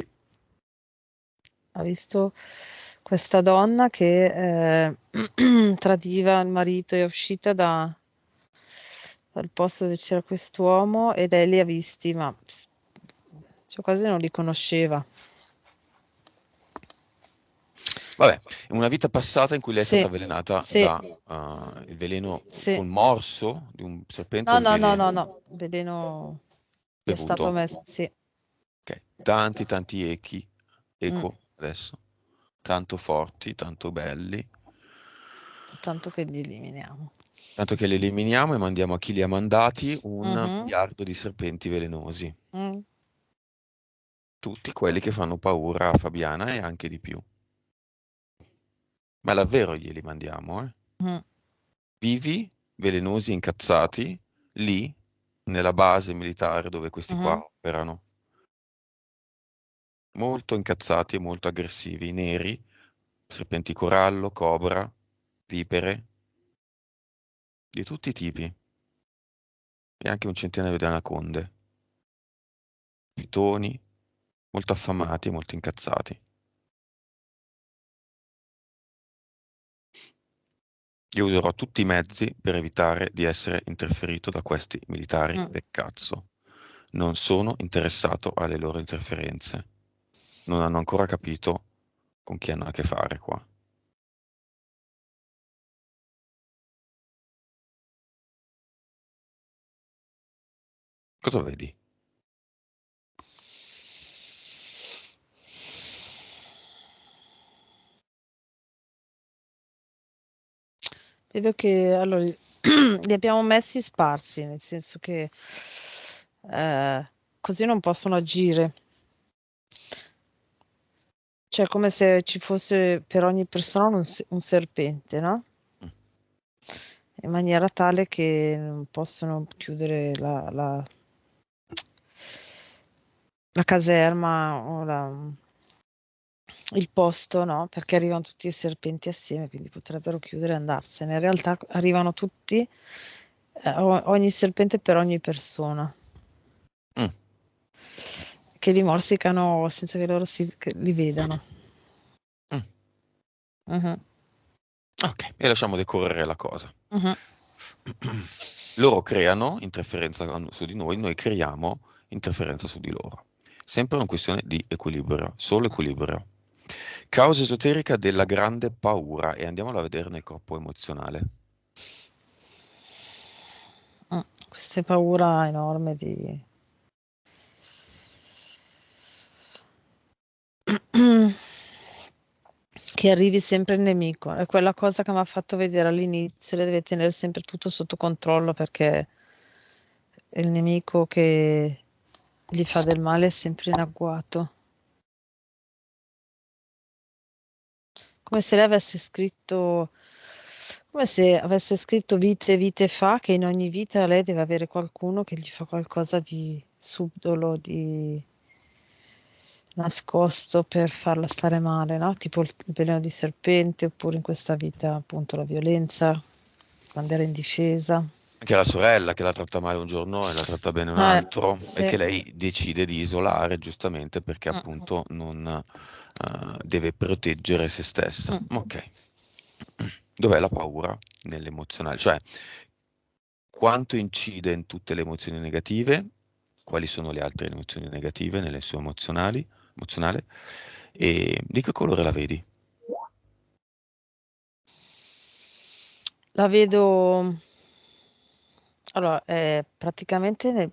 ha visto questa donna che tradiva il marito, è uscita dal posto dove c'era quest'uomo e lei li ha visti, ma cioè, quasi non li conosceva. Vabbè, una vita passata in cui lei è stata Sì, avvelenata sì, da il veleno sì. col morso di un serpente No, o il no, no, no, veleno no, veleno gli è stato bevuto. messo, sì. Ok, tanti Mm. eco adesso, tanto forti, tanto belli, Tanto che li eliminiamo. tanto che li eliminiamo e mandiamo a chi li ha mandati un Mhm, miliardo di serpenti velenosi, mm, tutti quelli che fanno paura a Fabiana e anche di più. Ma davvero glieli mandiamo, eh? mm, Vivi, velenosi, incazzati, lì, nella base militare dove questi qua mhm. operano. Molto incazzati e molto aggressivi, neri, serpenti corallo, cobra, vipere, di tutti i tipi, e anche un centinaio di anaconde, pitoni, molto affamati e molto incazzati. Io userò tutti i mezzi per evitare di essere interferito da questi militari Mm. del cazzo. Non sono interessato alle loro interferenze. Non hanno ancora capito con chi hanno a che fare qua. Cosa vedi? Vedo che allora, li abbiamo messi sparsi, nel senso che così non possono agire. Cioè, come se ci fosse per ogni persona un serpente, no? Mm. In maniera tale che non possono chiudere la caserma o il posto, no? Perché arrivano tutti i serpenti assieme, quindi potrebbero chiudere e andarsene. In realtà arrivano tutti, ogni serpente per ogni persona, Mm. che li morsicano senza che loro che li vedano. Mm. Mhm, Ok, e lasciamo decorrere la cosa. mhm. Loro creano interferenza su di noi creiamo interferenza su di loro. Sempre una questione di equilibrio, solo equilibrio. Causa esoterica della grande paura e andiamola a vedere nel corpo emozionale. Questa paura enorme di... che arrivi sempre il nemico. È quella cosa che mi ha fatto vedere all'inizio, le deve tenere sempre tutto sotto controllo perché il nemico che gli fa del male è sempre in agguato. Come se lei avesse scritto, come se avesse scritto vite e vite fa, che in ogni vita lei deve avere qualcuno che gli fa qualcosa di subdolo, di nascosto per farla stare male, no? Tipo il veleno di serpente, oppure in questa vita appunto la violenza, quando era indifesa. Che è la sorella che la tratta male un giorno e la tratta bene un altro e Sì. che lei decide di isolare giustamente perché Mm, appunto non deve proteggere se stessa. mm. Ok. Dov'è la paura nell'emozionale? Cioè, quanto incide in tutte le emozioni negative? Quali sono le altre emozioni negative nelle sue emozionale? E di che colore la vedi? La vedo, allora, è praticamente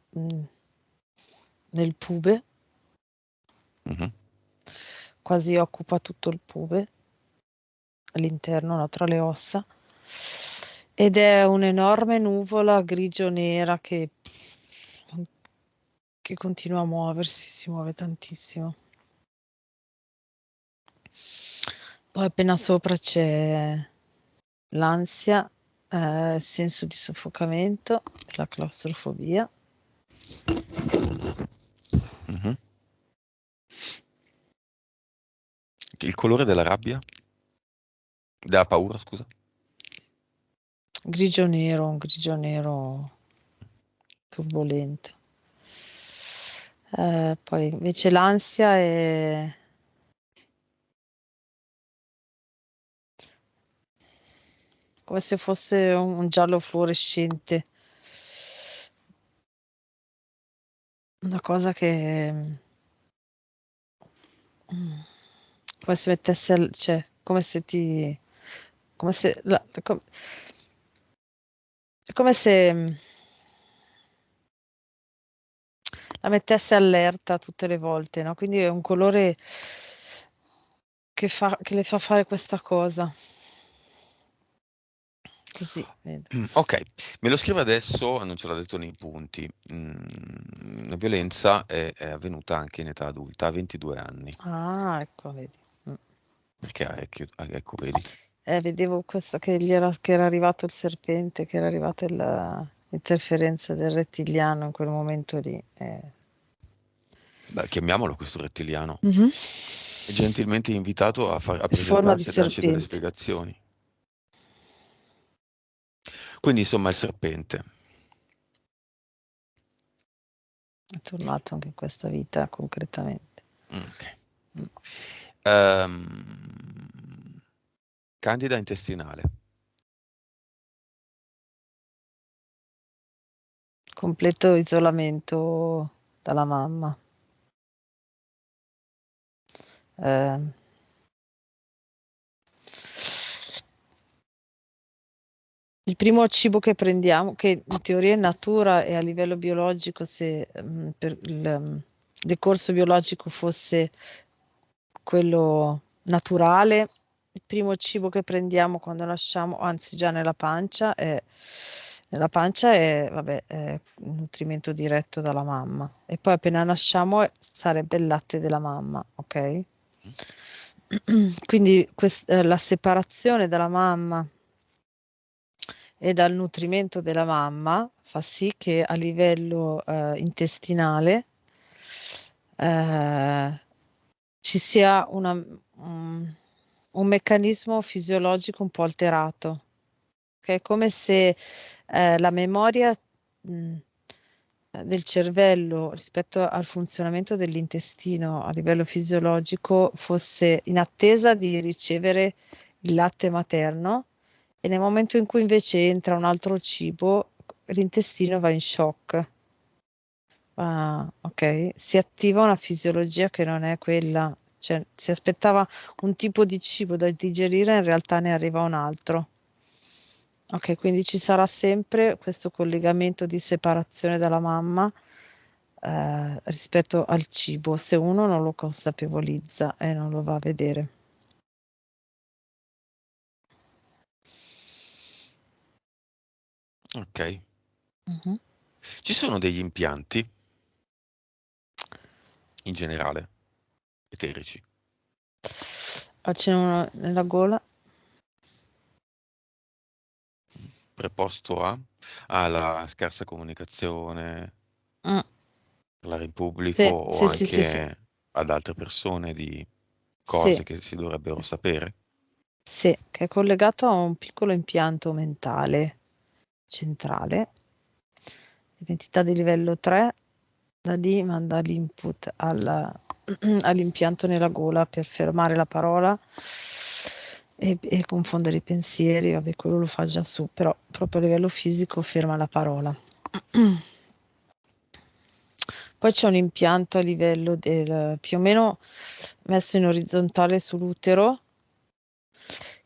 nel pube, Mhm. quasi occupa tutto il pube, all'interno, no, tra le ossa, ed è un'enorme nuvola grigio-nera che continua a muoversi, si muove tantissimo. Poi appena sopra c'è l'ansia, il senso di soffocamento, la claustrofobia. Mhm. Il colore della rabbia? Della paura, scusa? Un grigio nero turbolento. Poi invece l'ansia è come se fosse un giallo fluorescente, una cosa che come se mettesse, cioè, come se ti, come se, è come se la mettesse allerta tutte le volte, no? Quindi è un colore che le fa fare questa cosa. Così, vedo. Ok, me lo scrivo adesso, non ce l'ha detto nei punti. La violenza è avvenuta anche in età adulta, a 22 anni. Ah, ecco, vedi. Mm. Perché, ecco, vedi. Vedevo questo che era arrivato il serpente, che era arrivata l'interferenza del rettiliano in quel momento lì. Beh, chiamiamolo questo rettiliano. Mhm. È gentilmente invitato a In forma di presentarsi e darci delle serpente. spiegazioni. Quindi, insomma, il serpente. È tornato anche in questa vita concretamente. Ok. Mm. Candida intestinale. Completo isolamento. dalla mamma. Eh, il primo cibo che prendiamo, che in teoria in natura e a livello biologico, se per il decorso biologico fosse quello naturale, il primo cibo che prendiamo quando nasciamo, anzi già nella pancia è, vabbè, è un nutrimento diretto dalla mamma. E poi appena nasciamo sarebbe il latte della mamma, ok? Quindi la separazione dalla mamma e dal nutrimento della mamma fa sì che a livello intestinale eh, ci sia un meccanismo fisiologico un po' alterato, che è come se la memoria mh, del cervello rispetto al funzionamento dell'intestino a livello fisiologico fosse in attesa di ricevere il latte materno e nel momento in cui invece entra un altro cibo, l'intestino va in shock. Ah, ok, si attiva una fisiologia che non è quella, cioè si aspettava un tipo di cibo da digerire, in realtà ne arriva un altro. Ok, quindi ci sarà sempre questo collegamento di separazione dalla mamma rispetto al cibo, se uno non lo consapevolizza e non lo va a vedere. Ok. Mhm. Ci sono degli impianti, in generale, eterici, Ah, ce n'è uno nella gola. preposto alla scarsa comunicazione, Mm, parlare in pubblico sì, o sì, sì, sì, sì, anche ad altre persone di sì, cose che si dovrebbero sapere. sì, che è collegato a un piccolo impianto mentale centrale, identità di livello 3, da lì manda l'input all'impianto nella gola per fermare la parola e confondere i pensieri, vabbè, quello lo fa già su, però proprio a livello fisico ferma la parola. Poi c'è un impianto a livello del più o meno messo in orizzontale sull'utero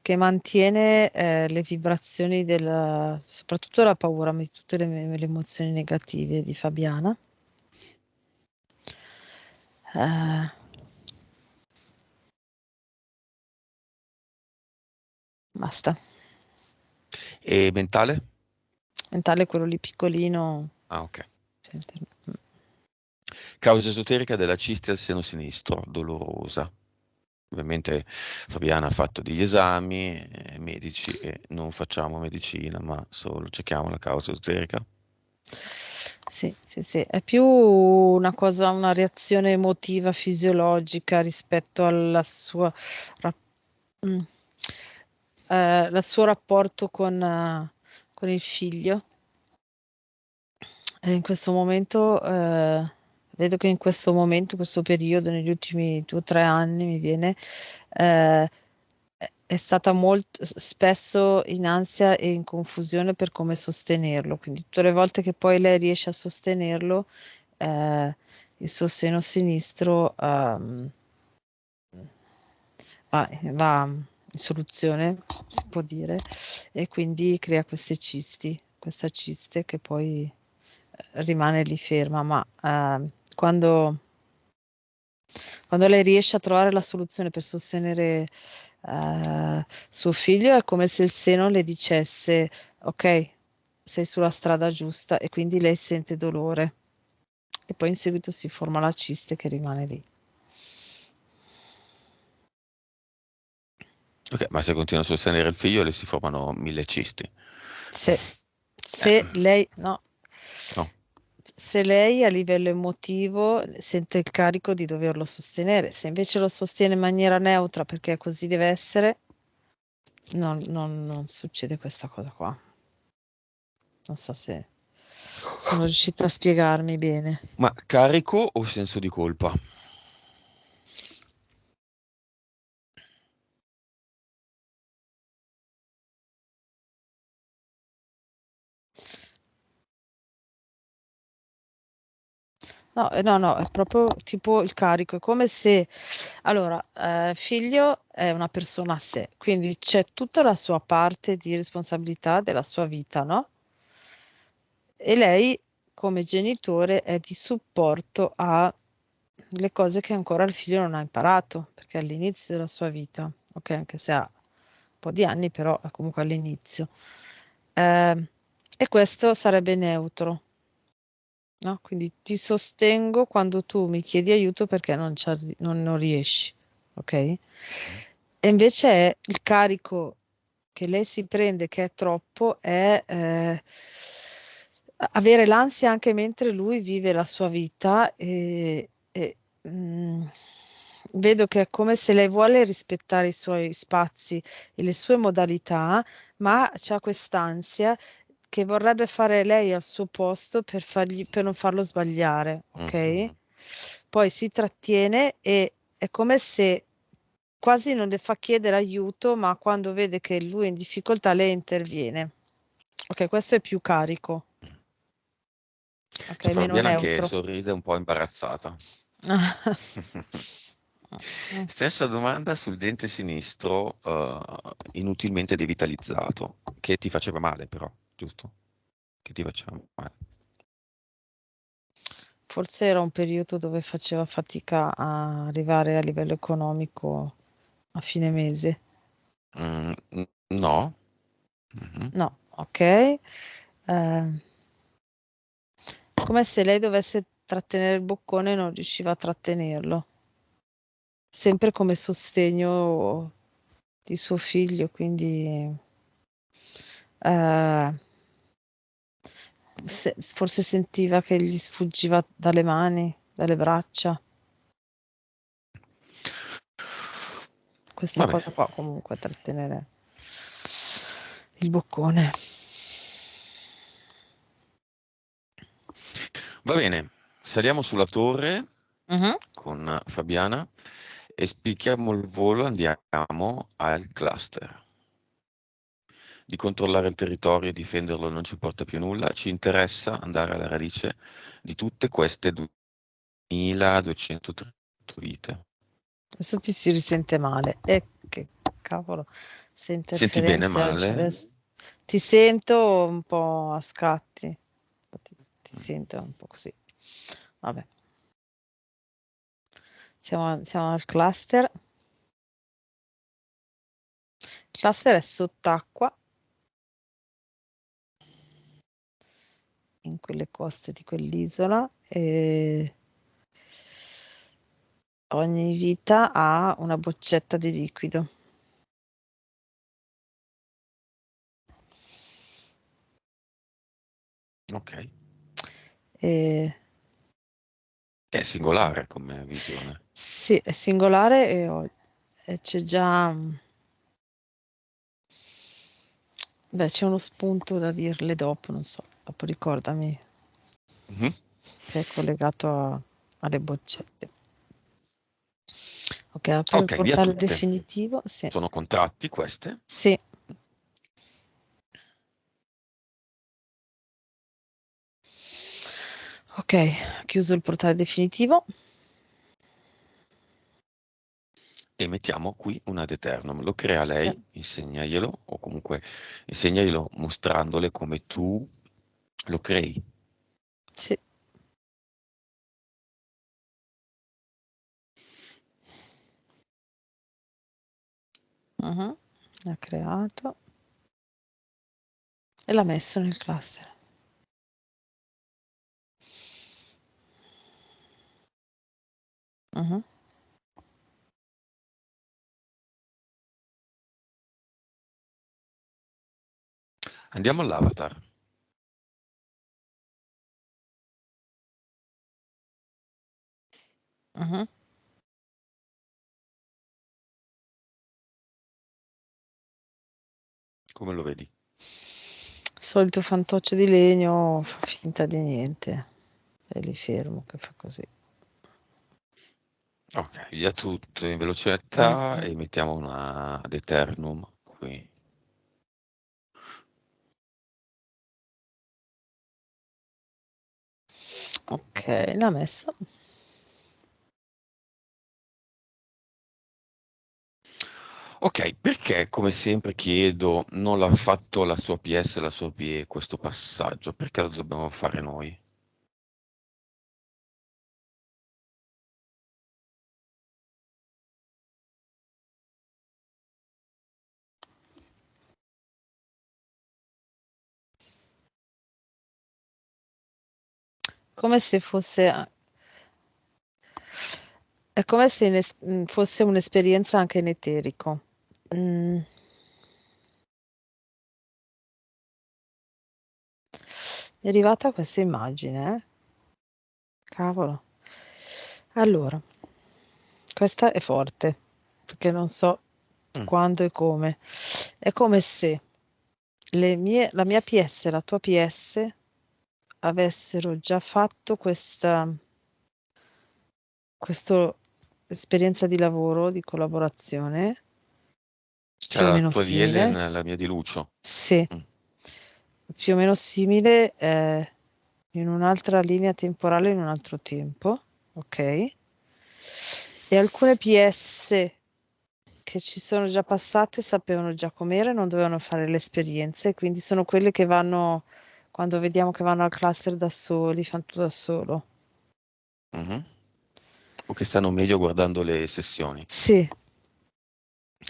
che mantiene le vibrazioni soprattutto la paura, ma di tutte le emozioni negative di Fabiana. Eh, basta. E mentale? Mentale è quello lì piccolino. Ah, ok. Cioè, Causa esoterica della cisti al seno sinistro, dolorosa. Ovviamente Fabiana ha fatto degli esami medici e non facciamo medicina, ma solo cerchiamo la causa esoterica. sì, sì, sì, è più una cosa, una reazione emotiva fisiologica rispetto alla sua, rap- mm, al suo rapporto con il figlio. E in questo momento, vedo che in questo momento, questo periodo, negli ultimi 2 o 3 anni mi viene, è stata molto spesso in ansia e in confusione per come sostenerlo. Quindi tutte le volte che poi lei riesce a sostenerlo, eh, il suo seno sinistro, va in soluzione, si può dire, e quindi crea queste cisti, questa ciste che poi rimane lì ferma, ma quando lei riesce a trovare la soluzione per sostenere suo figlio, è come se il seno le dicesse: Ok, sei sulla strada giusta, e quindi lei sente dolore. E poi in seguito si forma la ciste che rimane lì. Ok, ma se continua a sostenere il figlio le si formano 1000 cisti. Se, Eh, se lei, no, no. se lei a livello emotivo sente il carico di doverlo sostenere, se invece lo sostiene in maniera neutra perché così deve essere, non succede questa cosa qua. Non so se sono riuscita a spiegarmi bene. Ma carico o senso di colpa? No, no, è proprio tipo il carico, è come se, allora, figlio è una persona a sé, quindi c'è tutta la sua parte di responsabilità della sua vita, no? E lei, come genitore, è di supporto a le cose che ancora il figlio non ha imparato, perché è all'inizio della sua vita, ok? Anche se ha un po' di anni, però è comunque all'inizio. Eh, e questo sarebbe neutro, no? Quindi ti sostengo quando tu mi chiedi aiuto perché non riesci, ok? E Mm. invece è il carico che lei si prende, che è troppo, è avere l'ansia anche mentre lui vive la sua vita e vedo che è come se lei vuole rispettare i suoi spazi e le sue modalità, ma c'ha quest'ansia che vorrebbe fare lei al suo posto per non farlo sbagliare, ok? Mhm. Poi si trattiene e è come se quasi non le fa chiedere aiuto, ma quando vede che lui è in difficoltà, lei interviene. Ok, questo è più carico, ok, C'è meno Fabiana che neutro. sorride un po' imbarazzata. Stessa domanda sul dente sinistro, inutilmente devitalizzato, che ti faceva male però, giusto? Che ti faceva male. Forse era un periodo dove faceva fatica a arrivare a livello economico a fine mese. No. Mhm. No, ok. Come se lei dovesse trattenere il boccone e non riusciva a trattenerlo. Sempre come sostegno di suo figlio, quindi eh, forse sentiva che gli sfuggiva dalle mani, dalle braccia. Questa Vabbè, cosa qua comunque trattenere il boccone. va bene, saliamo sulla torre Mhm. con Fabiana e spicchiamo il volo, andiamo al cluster. Di controllare il territorio e difenderlo non ci porta più nulla, ci interessa andare alla radice di tutte queste 2200 vite. Adesso ti si risente male. E che cavolo, se Senti bene interferenze oggi. male? Adesso ti sento un po' a scatti. Ti sento un po' così. Vabbè, siamo al cluster. Il cluster è sott'acqua in quelle coste di quell'isola e ogni vita ha una boccetta di liquido. Ok. E, È singolare come visione. sì, è singolare e c'è già, beh, c'è uno spunto da dirle dopo, non so, dopo ricordami Mhm. che è collegato alle boccette. Ok, apro il Ok, via portale tutte. definitivo. Sì, Sono contratti queste. sì, ok, chiuso il portale definitivo. E mettiamo qui un ad eternum. Lo crea Sì, lei, insegnaglielo, o comunque insegnaglielo mostrandole come tu lo crei. sì. Mhm. L'ha creato e l'ha messo nel cluster. Mhm, Andiamo all'avatar. mhm. Come lo vedi? Solito fantoccio di legno, fa finta di niente. E li fermo che fa così. Ok, via tutto in Mm, velocità mm. e mettiamo una ad eternum qui. Ok, l'ha messo. Ok, perché come sempre chiedo, non l'ha fatto la sua PS e la sua PE questo passaggio? Perché lo dobbiamo fare noi? Come se fosse... È come se fosse un'esperienza anche in eterico. Mm, è arrivata questa immagine, eh? Cavolo. Allora, questa è forte, perché non so Mm, quando e come. È come se la mia PS e la tua PS avessero già fatto questa esperienza di lavoro, di collaborazione, C'è più o la meno tua di Ellen simile. e la mia di Lucio. Sì, Mm, più o meno simile, in un'altra linea temporale, in un altro tempo, ok? E alcune PS che ci sono già passate sapevano già com'era e non dovevano fare le esperienze, quindi sono quelle che vanno, quando vediamo che vanno al cluster da soli, fanno tutto da solo. mhm. O che stanno meglio guardando le sessioni. Sì,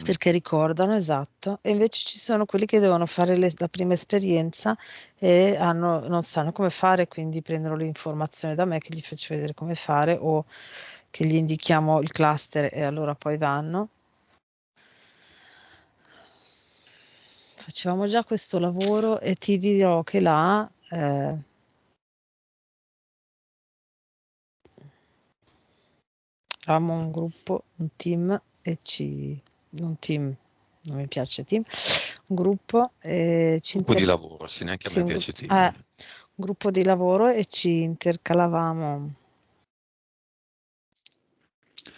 Mm, perché ricordano, esatto, e invece ci sono quelli che devono fare la prima esperienza e non sanno come fare, quindi prendono l'informazione da me che gli faccio vedere come fare o che gli indichiamo il cluster e allora poi vanno. Facevamo già questo lavoro e ti dirò che là eravamo un gruppo, un team un team, non mi piace team, un gruppo e Gruppo di lavoro, sì, neanche a sì, me piace team. un gruppo di lavoro e ci intercalavamo.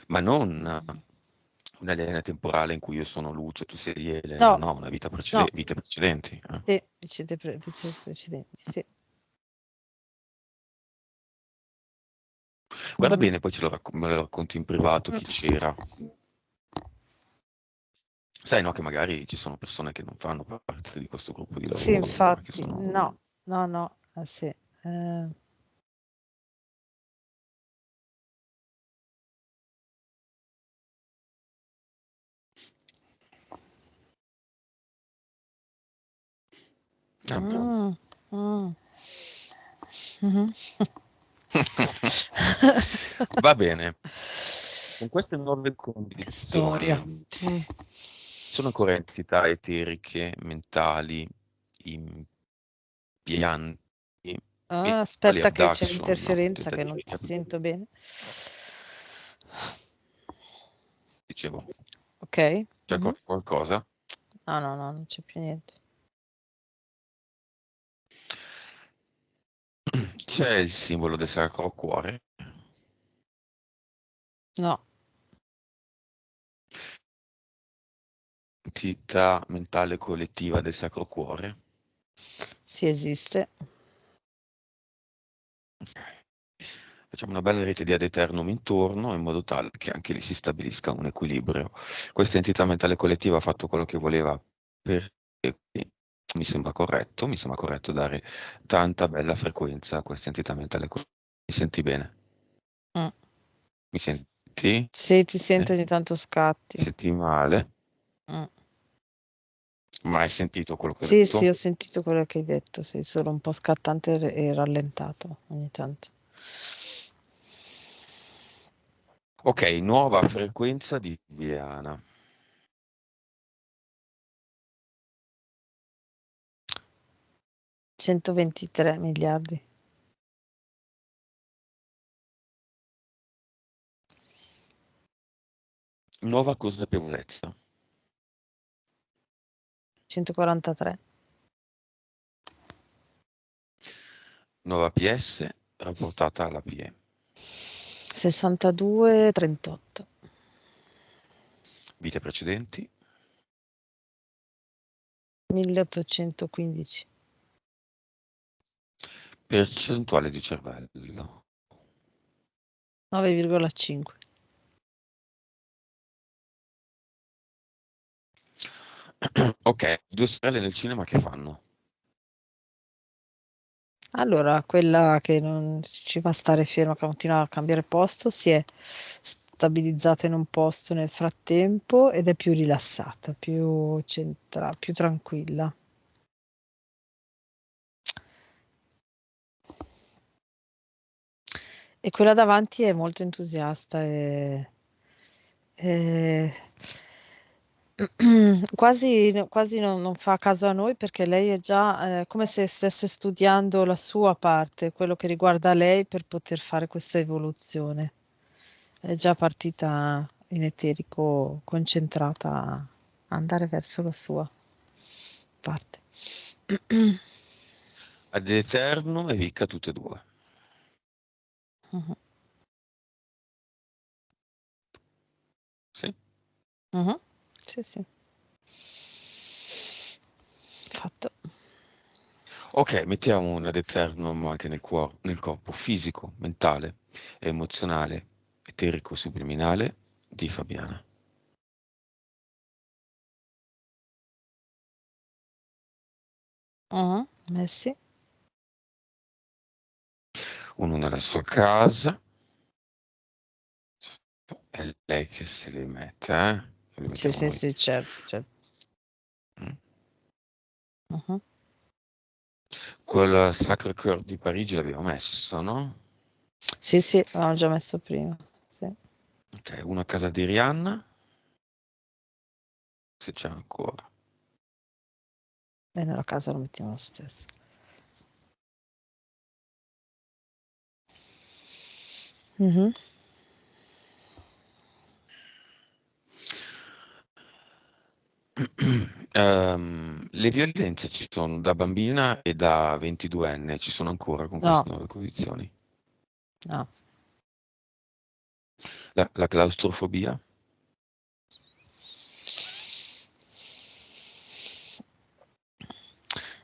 Ma non una linea temporale in cui io sono Lucio e tu sei Elena, No, no, una vita no, vite precedenti. sì, vicende precedenti, sì. Guarda Mhm. bene, poi me lo racconti in privato chi Mm. c'era. Sai, no, che magari ci sono persone che non fanno parte di questo gruppo di Sì, lavoro, che infatti, sono... no, no, no, sì. Boh. Mm, mm. Mhm. Va bene, con queste nuove Che storia. condizioni, Mm. sono ancora entità eteriche, mentali, impianti, Ah, quali aspetta che c'è abduction, l'interferenza che tentativi non di ti sento bene. dicevo, Ok? c'è Mhm. qualcosa? No, no, no, non c'è più niente. C'è il simbolo del Sacro Cuore, No, entità mentale collettiva del Sacro Cuore. si esiste. Facciamo una bella rete di ad eternum intorno in modo tale che anche lì si stabilisca un equilibrio. Questa entità mentale collettiva ha fatto quello che voleva per e mi sembra corretto dare tanta bella frequenza a questa entità mentale collettiva. Mi senti bene? Mm. Mi senti? Sì, ti sento Bene? ogni tanto Ti scatti. senti male? Mm. Ma hai sentito quello che ho Sì, sì, detto? ho sentito quello che hai detto, sei solo un po' scattante e rallentato ogni tanto. Ok, nuova frequenza di Viviana. 123 miliardi. Nuova consapevolezza. 143. Nuova PS rapportata alla PE. 62, 38. Vite precedenti. 1815. Percentuale di cervello. 9,5. Ok, due sorelle nel cinema che fanno? Allora, quella che non ci fa stare ferma, che continua a cambiare posto, si è stabilizzata in un posto nel frattempo ed è più rilassata, più tranquilla. E quella davanti è molto entusiasta e quasi non fa caso a noi perché lei è già come se stesse studiando la sua parte, quello che riguarda lei per poter fare questa evoluzione. È già partita in eterico, concentrata a andare verso la sua parte. Ad Eterno e Vicca tutte e due. Mhm, Sì? mhm. Sì, sì, fatto. Ok, mettiamo un ad eternum anche nel corpo fisico, mentale, emozionale, eterico, subliminale di Fabiana. Mhm, messi. Uno nella sua casa, è lei che se li mette, eh? Li Sì, mettiamo sì, noi. sì, certo, certo. Mm. Mhm. Quel Sacre Cœur di Parigi l'abbiamo messo, no? Sì, sì, l'avevamo già messo prima. Sì. Ok, una a casa di Rihanna, se c'è ancora. E nella casa lo mettiamo lo stesso. Mhm. Le violenze ci sono da bambina e da 22enne, ci sono ancora con No, queste nuove condizioni. no, La claustrofobia?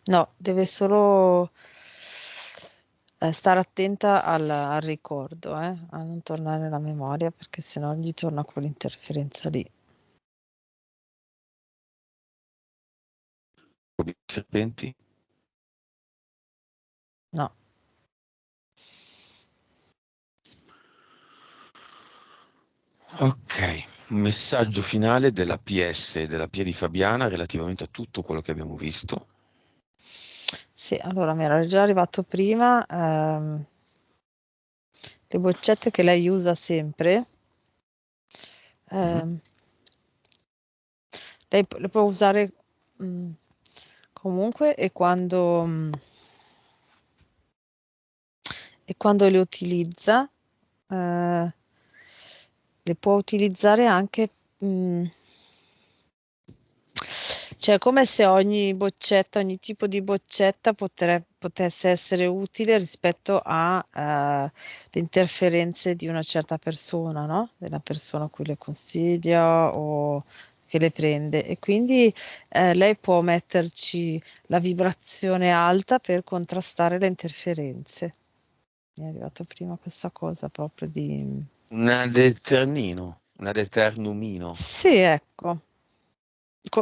no, deve solo stare attenta al ricordo, a non tornare nella memoria perché sennò gli torna quell'interferenza lì. Fobia dei serpenti? No. Ok, un messaggio finale della PS e della P di Fabiana relativamente a tutto quello che abbiamo visto. Sì, allora mi era già arrivato prima le boccette che lei usa sempre. Mhm. ehm, Lei le può usare mh, comunque e quando le utilizza, eh, le può utilizzare anche, mh, cioè come se ogni boccetta, ogni tipo di boccetta potesse essere utile rispetto a le interferenze di una certa persona, no? Della persona a cui le consiglia o che le prende. E quindi lei può metterci la vibrazione alta per contrastare le interferenze. Mi è arrivata prima questa cosa proprio di... Un adeternumino. Sì, ecco.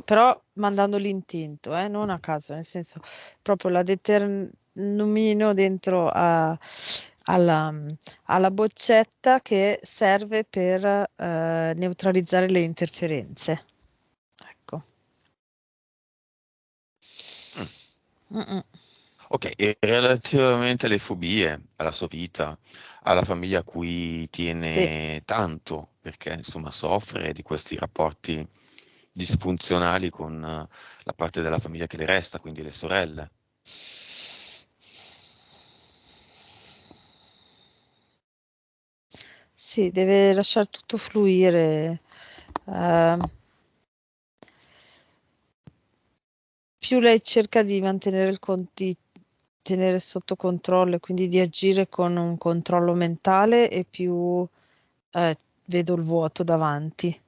Però mandando l'intento, non a caso, nel senso proprio la determino dentro alla, alla boccetta che serve per neutralizzare le interferenze. Ecco. Mm. Mm-mm. Ok, e relativamente alle fobie, alla sua vita, alla famiglia a cui Sì, tiene tanto, perché insomma soffre di questi rapporti disfunzionali con la parte della famiglia che le resta, quindi le sorelle. sì, deve lasciare tutto fluire. Eh, più lei cerca di mantenere di tenere sotto controllo e quindi di agire con un controllo mentale e più vedo il vuoto davanti.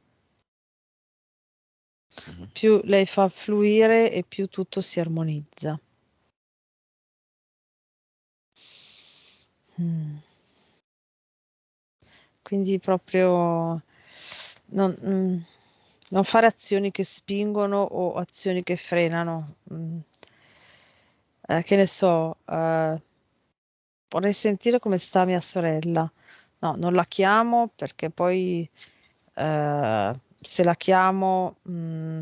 Mhm. Più lei fa fluire e più tutto si armonizza. Mm. quindi proprio non, non fare azioni che spingono o azioni che frenano. Che ne so, vorrei sentire come sta mia sorella. No, non la chiamo perché poi se la chiamo mm,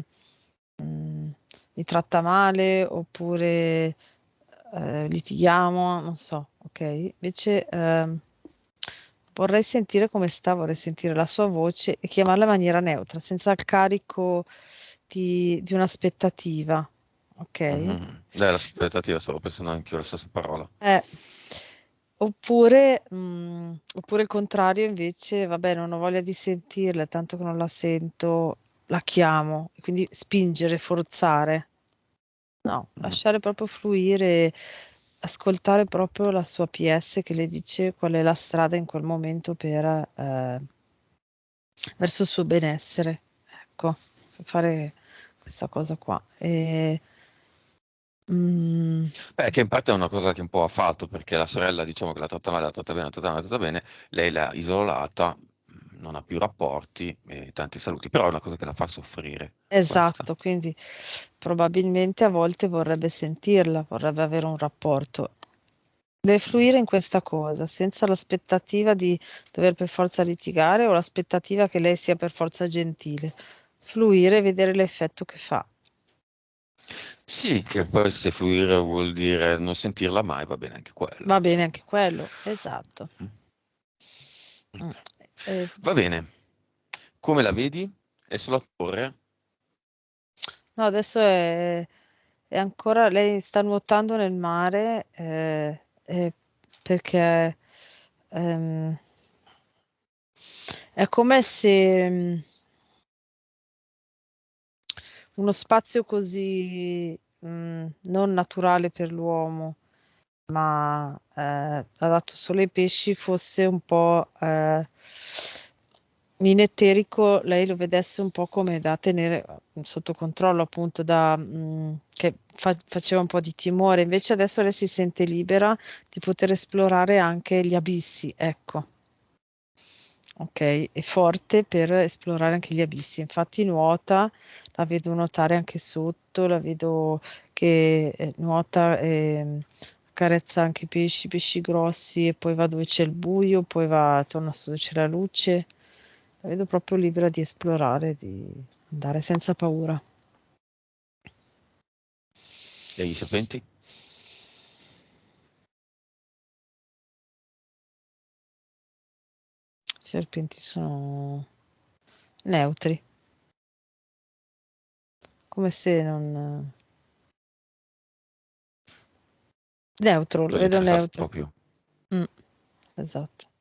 mi tratta male oppure litighiamo, non so, ok? Invece vorrei sentire come sta, vorrei sentire la sua voce e chiamarla in maniera neutra, senza il carico di un'aspettativa, ok? Mhm. L'aspettativa, stavo pensando anch'io la stessa parola. Eh, oppure il contrario, invece, vabbè, non ho voglia di sentirla, tanto che non la sento, la chiamo, e quindi spingere, forzare. No, Mm. lasciare proprio fluire, ascoltare proprio la sua PS che le dice qual è la strada in quel momento verso il suo benessere. Ecco, fare questa cosa qua. Mm, Beh, che in parte è una cosa che un po' ha fatto, perché la sorella, diciamo che la tratta male, la tratta bene, la tratta male, la tratta bene, lei l'ha isolata, non ha più rapporti, e tanti saluti, però è una cosa che la fa soffrire, questa. esatto, quindi probabilmente a volte vorrebbe sentirla, vorrebbe avere un rapporto. Deve fluire in questa cosa, senza l'aspettativa di dover per forza litigare o l'aspettativa che lei sia per forza gentile. Fluire e vedere l'effetto che fa. Sì, che poi se fluire vuol dire non sentirla mai, va bene anche quello, Va bene insomma. anche quello, esatto. Mm. Mm. Eh, Va bene, come la vedi? È sulla torre? no, adesso è ancora, lei sta nuotando nel mare perché ehm, è come se uno spazio così non naturale per l'uomo, ma adatto solo ai pesci, fosse un po' in eterico, lei lo vedesse un po' come da tenere sotto controllo, appunto, che faceva un po' di timore. Invece adesso lei si sente libera di poter esplorare anche gli abissi, ecco. Ok, è forte per esplorare anche gli abissi. Infatti nuota, la vedo nuotare anche sotto, la vedo che nuota e carezza anche i pesci, pesci grossi e poi va dove c'è il buio, poi va, torna su dove c'è la luce. La vedo proprio libera di esplorare, di andare senza paura. E i serpenti? I serpenti sono neutri, come se non... Neutro, lo Bisogna vedo interessarsi neutro. proprio. Mm, esatto.